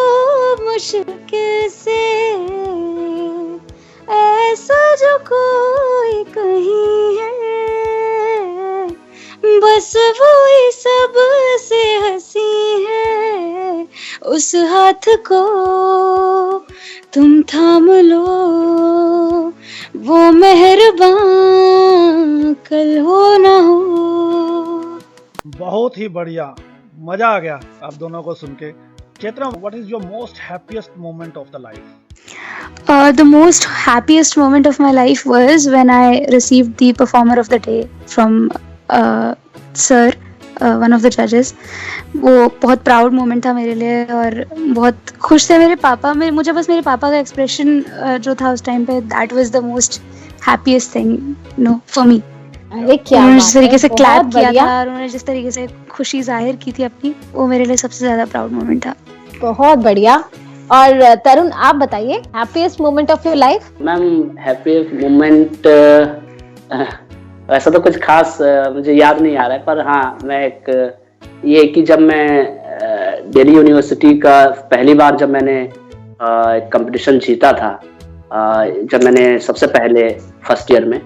मुश्किल से, ऐसा जो कोई कहीं है, बस वो ही सब से हंसी है, उस हाथ को तुम थाम लो, वो मेहरबान कल हो ना हो। बहुत ही बढ़िया, मजा आ गया आप दोनों को सुन के। Chetna, what is your most happiest moment of the life? The most happiest moment of my life was when I received the Performer of the Day from Sir, one of the judges. वो बहुत प्राउड मोमेंट था मेरे लिए और बहुत खुश थे मेरे पापा। मुझे बस मेरे पापा का एक्सप्रेशन जो था उस टाइम पे, that was the most happiest thing no for me. अरे क्या उन्होंने बात जिस तरीके है, से बहुत क्लैप किया बढ़िया। था और उन्होंने जिस तरीके से खुशी जाहिर की थी अपनी, वो मेरे लिए सबसे ज्यादा प्राउड मोमेंट था। बहुत बढ़िया। और तरुण, आप बताइए happiest moment of your life. Ma'am, happiest moment ऐसा तो कुछ खास मुझे याद नहीं आ रहा है, पर हाँ मैं ये कि जब मैं दिल्ली यूनिवर्सिटी का पहली बार जब मैंने एक कंपटीशन जीता था, जब मैंने सबसे पहले फर्स्ट ईयर में,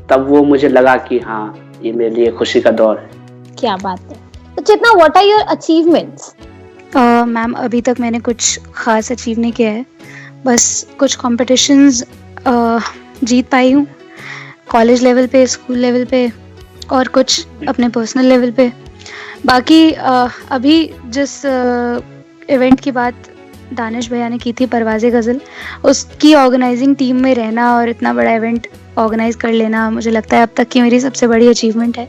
तब वो मुझे लगा कि हाँ ये मेरे लिए खुशी का दौर है। क्या बात है। तो Chetna, what are your achievements? Ma'am, अभी तक मैंने कुछ खास अचीव नहीं किया है, बस कुछ कॉम्पिटिशन्स जीत पाई हूँ कॉलेज लेवल पे, स्कूल लेवल पे और कुछ अपने पर्सनल लेवल पे। बाकी अभी जिस इवेंट की बात दानिश भैया ने की थी, परवाज़े गज़ल, उसकी ऑर्गेनाइजिंग टीम में रहना और इतना बड़ा इवेंट ऑर्गेनाइज कर लेना, मुझे लगता है अब तक की मेरी सबसे बड़ी अचीवमेंट है।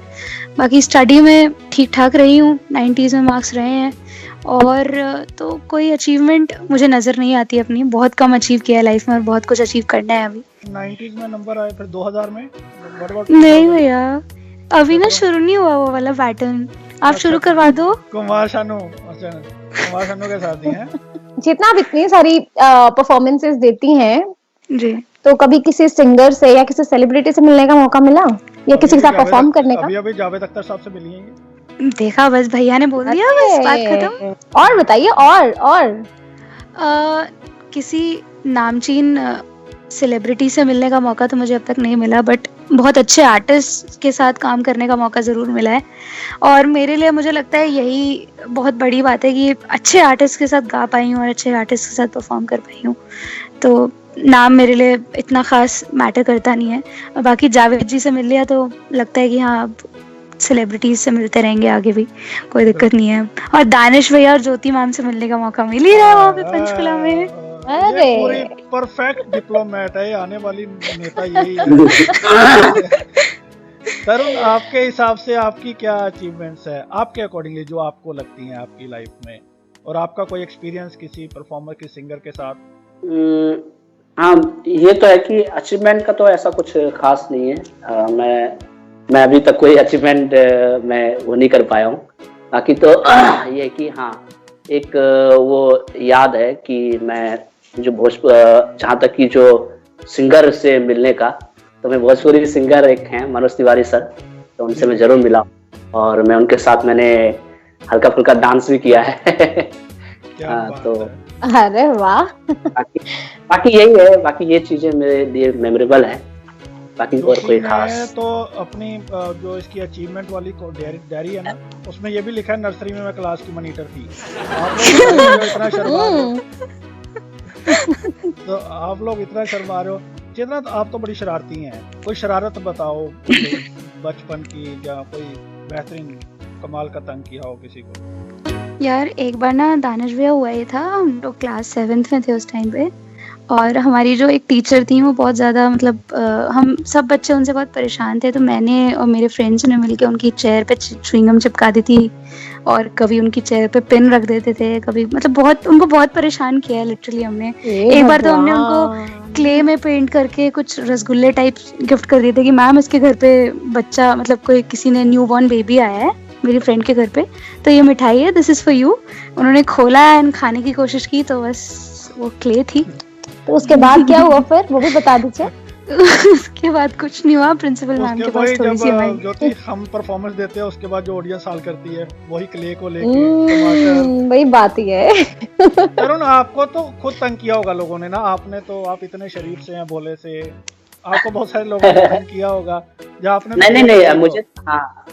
बाकी स्टडी में ठीक ठाक रही हूँ, 90s में मार्क्स रहे हैं, और तो कोई अचीवमेंट मुझे नज़र नहीं आती अपनी। बहुत कम अचीव किया है लाइफ में और बहुत कुछ अचीव करना है अभी। 90s में नंबर आए, फिर 2000 में? नहीं भैया, अभी ना शुरू नहीं हुआ वो वाला पैटर्न, आप शुरू करवा दो। कुमार शानू, अच्छा कुमार शानू के साथ ही हैं। जितना आप इतनी सारी परफॉर्मेंसेस देती हैं जी, तो कभी किसी सिंगर से या किसी सेलिब्रिटी से मिलने का मौका मिला या किसी के साथ परफॉर्म करने का? अभी जावेद अख्तर साहब से मिली हैं। देखा, बस भैया ने बोल दिया, बस बात खत्म। और बताइए, और किसी नामचीन सेलिब्रिटी से मिलने का मौका तो मुझे अब तक नहीं मिला, बट बहुत अच्छे आर्टिस्ट के साथ काम करने का मौका ज़रूर मिला है। और मेरे लिए मुझे लगता है यही बहुत बड़ी बात है कि अच्छे आर्टिस्ट के साथ गा पाई हूँ और अच्छे आर्टिस्ट के साथ परफॉर्म कर पाई हूँ। तो नाम मेरे लिए इतना खास मैटर करता नहीं है। बाकी जावेद जी से मिल लिया तो लगता है कि हाँ, अब सेलिब्रिटीज से मिलते रहेंगे आगे भी, कोई दिक्कत नहीं है। और दानिश भैया और ज्योति मैम से मिलने का मौका मिल ही रहा है वहाँ पे पंचकुला में। अरे पूरी परफेक्ट डिप्लोमेट है, आने वाली नेता यही है। तरुण, आपके हिसाब से आपकी क्या अचीवमेंट्स है आपके अकॉर्डिंगली, जो आपको लगती हैं आपकी लाइफ में, और आपका कोई एक्सपीरियंस किसी परफॉर्मर की सिंगर के साथ? हाँ, ये तो है कि अचीवमेंट का तो ऐसा कुछ खास नहीं है। मैं अभी तक कोई अचीवमेंट मैं वो नहीं कर पाया हूँ। बाकी तो ये कि हाँ, एक वो याद है कि मैं जो जहाँ तक कि जो सिंगर से मिलने का, तो मैं भोजपुरी सिंगर एक हैं मनोज तिवारी सर, तो उनसे मैं जरूर मिला और मैं उनके साथ मैंने हल्का फुल्का डांस भी किया है। तो अरे वाह। बाकी यही है, बाकी ये चीजें मेरे लिए मेमोरेबल है। बाकी और कोई खास तो अपनी जो इसकी अचीवमेंट वाली डायरी है ना, उसमें ये भी लिखा है नर्सरी में मैं क्लास की मॉनिटर थी। इतना शर्मा रहे हो तो आप लोग इतना शर्मा रहे हो। चेतना, आप तो बड़ी शरारती हैं, कोई शरारत बताओ बचपन की, या कोई बेहतरीन कमाल का तंग किया हो किसी को। यार, एक बार ना दानिश भैया हुआ ही था, हम लोग क्लास 7th में थे उस टाइम पे, और हमारी जो एक टीचर थी वो बहुत ज़्यादा मतलब हम सब बच्चे उनसे बहुत परेशान थे, तो मैंने और मेरे फ्रेंड्स ने मिलके उनकी चेयर पे च्युइंगम चिपका दी थी, और कभी उनकी चेयर पे पेन रख देते थे, कभी मतलब उनको बहुत परेशान किया है लिटरली हमने। एक बार तो हमने उनको क्ले में पेंट करके कुछ रसगुल्ले टाइप गिफ्ट कर दिए थे कि मैम इसके घर पे बच्चा, मतलब किसी ने न्यू बॉर्न बेबी आया है मेरी फ्रेंड के घर पे, तो ये मिठाई है, दिस इज़ फॉर यू। उन्होंने खोला एंड खाने की कोशिश की तो बस वो क्ले थी। तो उसके बाद क्या हुआ फिर, वो भी बता दीजिए। उसके बाद कुछ नहीं हुआ, प्रिंसिपल मैम के पास थोड़ी सी हमारी ज्योति हम परफॉर्मेंस देते हैं उसके बाद जो ऑडियंस हाल करती है वही क्ले को लेके टमाटर, वही बात ही है। तरुण आपको तो खुद तंग किया होगा लोगों ने ना, आपने तो, आप इतने शरीफ से हैं, भोले से, आपको बहुत सारे लोगों ने तंग किया होगा जब आपने नहीं मुझे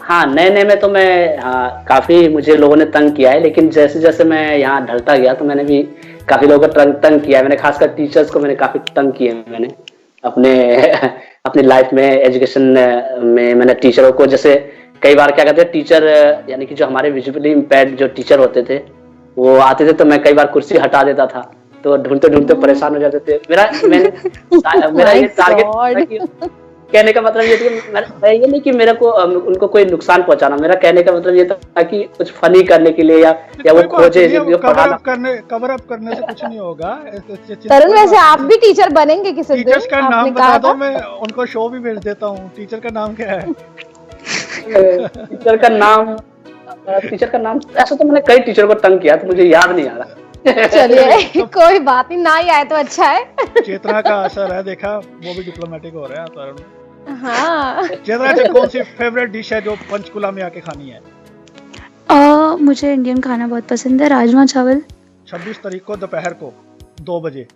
हाँ नए में तो मैं काफी मुझे लोगों ने तंग किया है, लेकिन जैसे जैसे मैं यहाँ ढलता गया तो मैंने भी काफी लोगों को तंग किया है। मैंने खासकर टीचर्स को मैंने काफी तंग किए हैं मैंने अपनी लाइफ में, एजुकेशन में। मैंने टीचरों को जैसे कई बार क्या कहते हैं, टीचर यानी कि जो हमारे विजुअली इम्पेयर्ड जो टीचर होते थे वो आते थे तो मैं कई बार कुर्सी हटा देता था, तो ढूंढते ढूंढते परेशान हो जाते थे। मेरा ये टारगेट, कहने का मतलब ये था ये नहीं कि मेरे को उनको कोई नुकसान पहुंचाना, मेरा कहने का मतलब ये था कि कुछ फनी करने के लिए या वो खोजे जो कवर अप करने से कुछ नहीं होगा। तरुण वैसे आप भी टीचर बनेंगे किसी दिन? टीचर्स का नाम बता दो, मैं उनको शो भी भेज देता हूँ। टीचर का नाम क्या है? टीचर का नाम ऐसा तो मैंने कई टीचर को तंग किया तो मुझे याद नहीं आ रहा। चलिए कोई बात नहीं, ना ही आए तो अच्छा है। चेतना का असर है, देखा वो भी डिप्लोमेटिक हो रहा है तरुण। हाँ। चेतना जी कौन सी फेवरेट डिश है जो पंचकुला में आके खानी है? मुझे इंडियन खाना बहुत पसंद है, राजमा चावल। 26 तारीख को दोपहर को 2 बजे,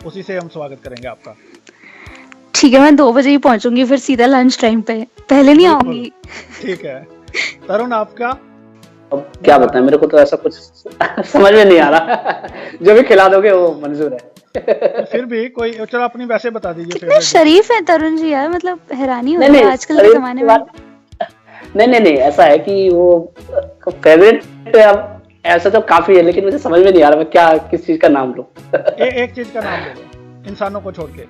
उसी से हम स्वागत करेंगे आपका। ठीक है, मैं 2 बजे ही पहुंचूंगी, फिर सीधा लंच टाइम पे, पहले नहीं आऊंगी। ठीक है। तरुण आपका? अब क्या बताएं, मेरे को तो ऐसा कुछ समझ में नहीं आ रहा। जो भी खिला दोगे वो मंजूर है। फिर भी कोई, चलो अपनी वैसे बता दीजिए। कितने शरीफ है तरुण जी यार, मतलब हैरानी हो रही है आजकल के जमाने में। नहीं ऐसा है कि वो फेवरेट ऐसा तो काफी है, लेकिन मुझे समझ में नहीं आ रहा मैं क्या किस चीज का नाम लूं। एक चीज का नाम ले लो, इंसानों को छोड़ के।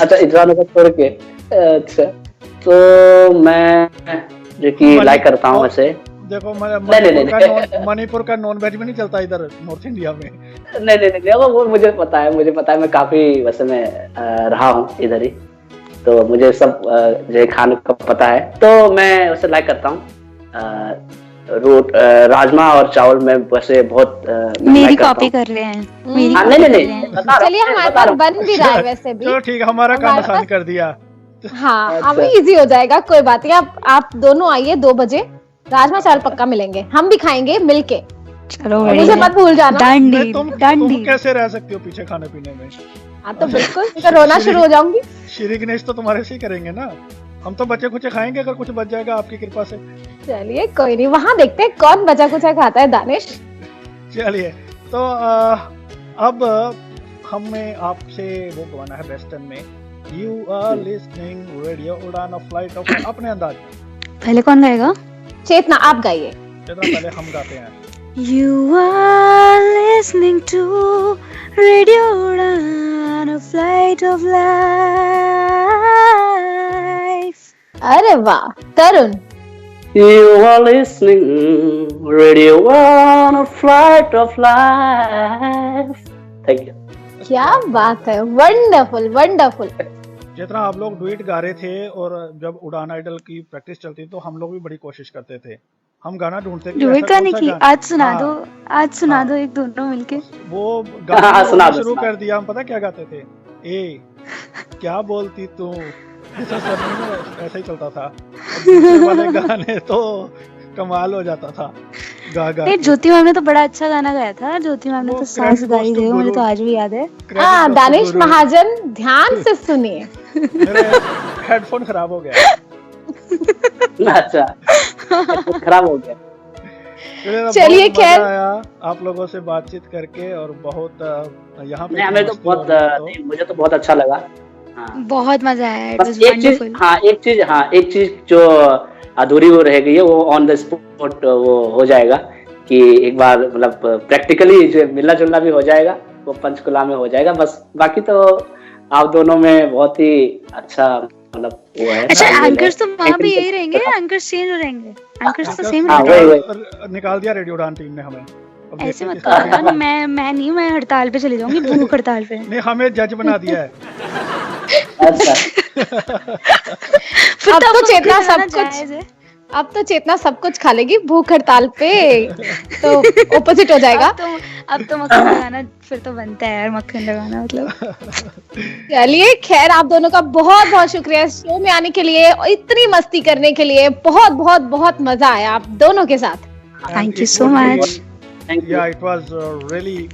अच्छा इंसानों को छोड़ के, अच्छा तो मैं जो कि लाइक करता हूँ वैसे। देखो मणिपुर का नॉन वेज में नहीं चलता इधर नॉर्थ इंडिया में। नहीं वो मुझे पता है मैं काफी वैसे मैं रहा हूँ इधर ही, तो मुझे सब जो खाने का पता है, तो मैं वैसे लाइक करता हूँ राजमा और चावल में वैसे बहुत मेरी कॉपी कर रहे हैं। नहीं चलिए हमारे पास बन भी रहा है वैसे भी। चलो ठीक है, हमारा काम आसान कर दिया। हाँ अब इजी हो जाएगा, कोई बात नहीं। आप दोनों आइए 2 बजे, राजमा चावल पक्का मिलेंगे, हम भी खाएंगे मिलके। चलो मुझे मत भूल जाना। तुम कैसे रह सकती हो पीछे खाने पीने में? हाँ तो बिल्कुल, तो रोना शुरू हो जाऊंगी। श्री गणेश तो तुम्हारे से ही करेंगे ना, हम तो बच्चे कुछ खाएंगे अगर कुछ बच जाएगा आपकी कृपा से। चलिए कोई नहीं, वहाँ देखते हैं कौन बचा कुछ खाता है। दानिश चलिए, तो अब हमें आपसे वो गवाना है वेस्टर्न में। यू आर लिसनिंग रेडियो उड़ान ऑफ फ्लाइट ऑफ, अपने अंदाज में। पहले कौन गाएगा? चेतना आप गाइए। चेतना पहले हम गाते हैं। You are listening to Radio Udan, a flight of life. अरे वाह तरुण। You are listening Radio Udan, a flight of life. Thank you. क्या बात है, वंडरफुल वंडरफुल। जितना आप लोग डुएट गा रहे थे और जब उड़ान आइडल की प्रैक्टिस चलती तो हम लोग भी बड़ी कोशिश करते थे, हम गाना ढूंढते थे डुएट गाने की। आज सुना दो, आज सुना दो एक दोनों मिलके। वो गाना शुरू कर दिया, हम पता क्या गाते थे? ए क्या बोलती तू, ऐसा ही चलता था। वाले गाने तो कमाल हो जाता था गा गा। ज्योति मैम ने तो बड़ा अच्छा गाना गाया था, ज्योति मैम ने तो सांस गाई थी, मुझे तो आज भी याद है। दानिश महाजन ध्यान से सुनिए। मेरा हेडफोन खराब हो गया। अच्छा खराब हो गया। चलिए खैर, आप लोगों से बातचीत करके और बहुत यहाँ पे हमें तो बहुत मुझे तो बहुत अच्छा लगा। बहुत मजा आया। एक चीज जो अधूरी वो रह गई है, वो ऑन द स्पॉट वो हो जाएगा कि एक बार मतलब प्रैक्टिकली जो मिलना जुलना भी हो जाएगा, वो पंचकुला में हो जाएगा बस। बाकी तो आप दोनों में बहुत ही अच्छा मतलब वो है। अच्छा एंकर्स तो वहाँ भी यही रहेंगे, एंकर्स चेंज हो रहेंगे? एंकर्स तो सेम निकाल दिया रेडियो उड़ान टीम ने हमें। ऐसे मत करो, मैं हड़ताल पे चली जाऊंगी, भूख हड़ताल पे। नहीं, हमें जज बना दिया है। अच्छा फिर तो चेतना सब कुछ अब तो चेतना सब कुछ खा लेगी भूख हड़ताल पे, तो ऑपोजिट हो जाएगा। अब तो मक्खन लगाना फिर तो बनता है यार, मक्खन लगाना मतलब। चलिए खैर, आप दोनों का बहुत बहुत शुक्रिया शो में आने के लिए और इतनी मस्ती करने के लिए। बहुत बहुत बहुत मजा आया आप दोनों के साथ। Thank you so much. Yeah, it was really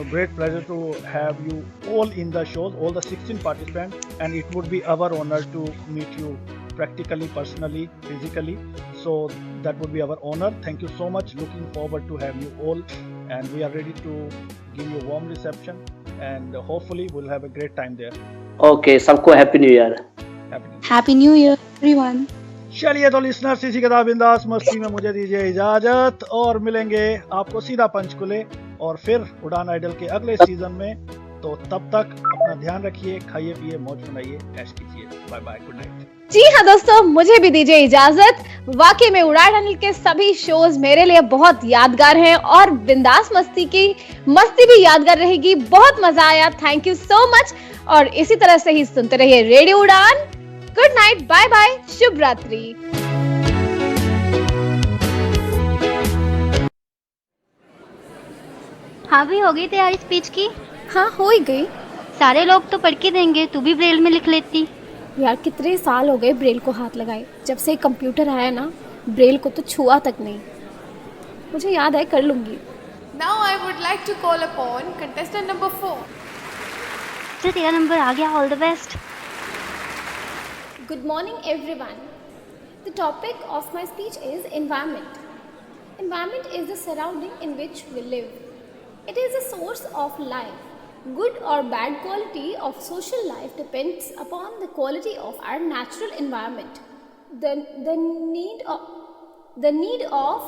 great pleasure to have you all in the show, all the 16 participants, and it would be our honor to meet you practically, personally, physically. So that would be our honor. Thank you so much. Looking forward to have you all, and we are ready to give you a warm reception, and hopefully we'll have a great time there. Okay, सबको happy new year. Happy New Year, everyone. चलिए तो लिसनर्स, इसी के साथ बिंदास मस्ती में मुझे दीजिए इजाजत, और मिलेंगे आपको सीधा पंचकुले और फिर उड़ान आइडल के अगले सीजन में। तो तब तक अपना ध्यान रखिए, खाइए पिए, मौज बनाइए, ऐश कीजिए। Bye bye, good night. जी हाँ दोस्तों, मुझे भी दीजिए इजाजत। वाकई में उड़ान आइडल के सभी शोज मेरे लिए बहुत यादगार हैं और बिंदास मस्ती की मस्ती भी यादगार रहेगी। बहुत मजा आया, थैंक यू सो मच। और इसी तरह से ही सुनते रहिए रेडियो उड़ान। गुड नाइट, बाय बाय, शुभ रात्रि। हाँ भी हो गई तैयारी स्पीच की? हाँ हो ही गई। सारे लोग तो पढ़ के देंगे, तू भी ब्रेल में लिख लेती। यार कितने साल हो गए ब्रेल को हाथ लगाए, जब से कंप्यूटर आया ना ब्रेल को तो छुआ तक नहीं। मुझे याद है, कर लूंगी। Now I would like to call upon contestant number 4. तो तेरा नंबर आ गया, all the best. Good morning everyone. The topic of my speech is environment. Environment is the surrounding in which we live. It is a source of life. Good or bad quality of social life depends upon the quality of our natural environment. The need of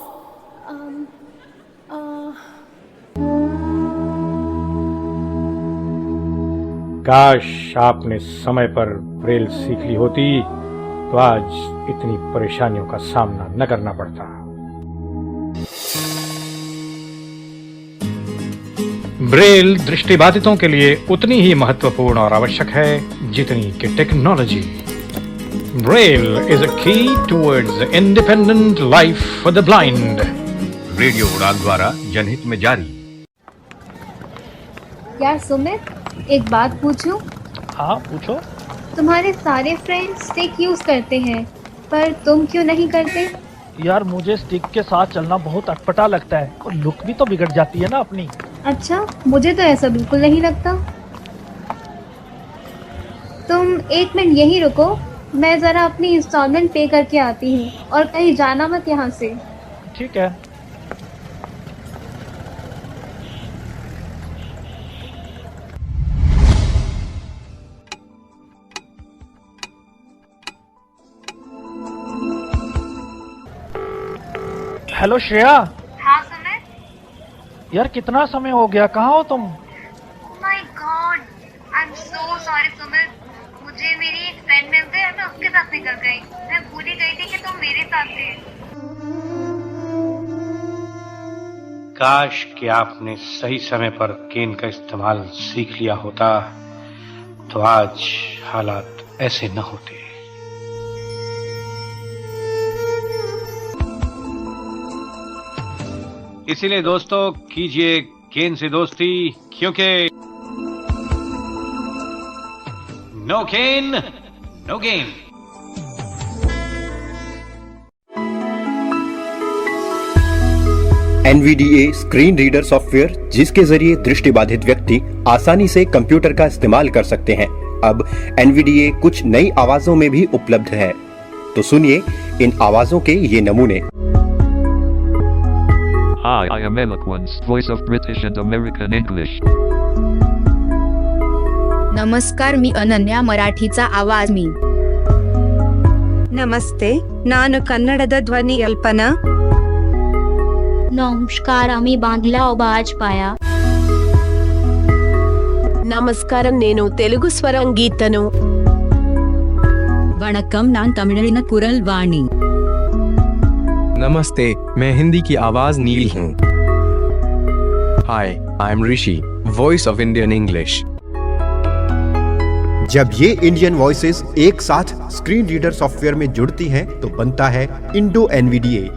काश आपने समय पर ब्रेल सीख ली होती तो आज इतनी परेशानियों का सामना न करना पड़ता। ब्रेल दृष्टिबाधितों के लिए उतनी ही महत्वपूर्ण और आवश्यक है जितनी कि टेक्नोलॉजी। ब्रेल इज अ की towards independent life for the blind. Radio उड़ान द्वारा जनहित में जारी। यार सुमित, एक बात पूछूं? हाँ पूछो। तुम्हारे सारे फ्रेंड्स स्टिक यूज करते हैं, पर तुम क्यों नहीं करते? यार मुझे स्टिक के साथ चलना बहुत अटपटा लगता है और लुक भी तो बिगड़ जाती है ना अपनी। अच्छा, मुझे तो ऐसा बिल्कुल नहीं लगता। तुम 1 मिनट यहीं रुको, मैं जरा अपनी इंस्टॉलमेंट पे करके आती हूँ, और कहीं जाना मत यहाँ से। ठीक है। हेलो श्रेया। हाँ सुमित। यार कितना समय हो गया, कहाँ हो तुम? My God, I am so sorry Sumit. मुझे मेरी एक फ्रेंड मिल गई, मैं उसके साथ निकल गई। मैं भूल ही गई थी कि तुम मेरे साथ थे। काश कि आपने सही समय पर केन का इस्तेमाल सीख लिया होता तो आज हालात ऐसे न होते। इसीलिए दोस्तों कीजिए केन से दोस्ती, क्योंकि no cane no game. NVDA screen reader software, जिसके जरिए दृष्टिबाधित व्यक्ति आसानी से कंप्यूटर का इस्तेमाल कर सकते हैं, अब NVDA कुछ नई आवाजों में भी उपलब्ध है। तो सुनिए इन आवाजों के ये नमूने। Hi, I am Eloquence, voice of British and American English. नमस्कार, मी अनन्या, मराठीचा आवाज मी. ನಮಸ್ತೆ, ನಾನು ಕನ್ನಡದ ಧ್ವನಿ ಅಲ್ಪನಾ. नमस्कार, आम्ही बांधला आवाज पाया. నమస్కారం, నేను తెలుగు స్వరం గీతను. वणक्कम, नान तमिळिन कुरल वाणी. नमस्ते, मैं हिंदी की आवाज नील हूँ। Hi, I am Rishi, voice of Indian English. जब ये इंडियन वॉइसेस एक साथ स्क्रीन रीडर सॉफ्टवेयर में जुड़ती हैं तो बनता है इंडो एनवीडीए।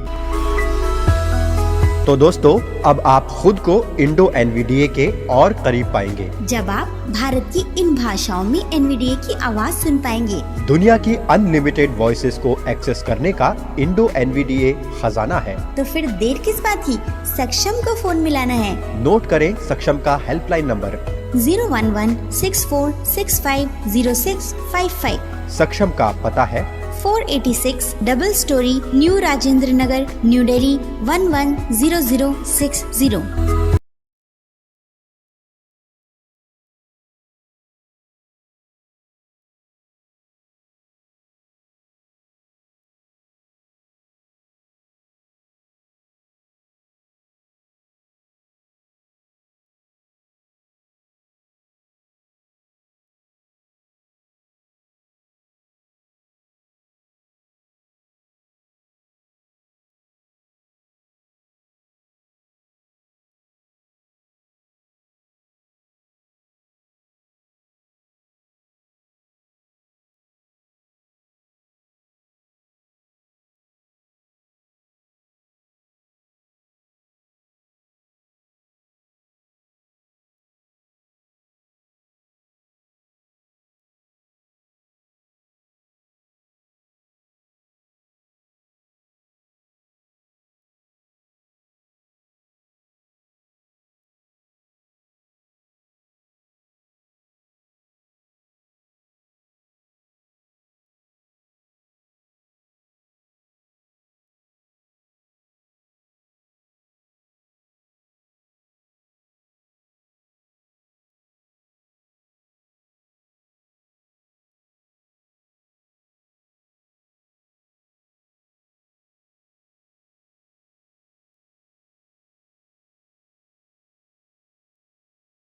तो दोस्तों अब आप खुद को इंडो एनवीडीए के और करीब पाएंगे जब आप भारत की इन भाषाओं में एनवीडीए की आवाज सुन पाएंगे। दुनिया की अनलिमिटेड वॉइसेस को एक्सेस करने का इंडो एनवीडीए खजाना है। तो फिर देर किस बात की, सक्षम को फोन मिलाना है। नोट करें सक्षम का हेल्पलाइन नंबर 011-6465-0655। सक्षम का पता है 486 double storey new Rajendra Nagar, new Delhi 110060।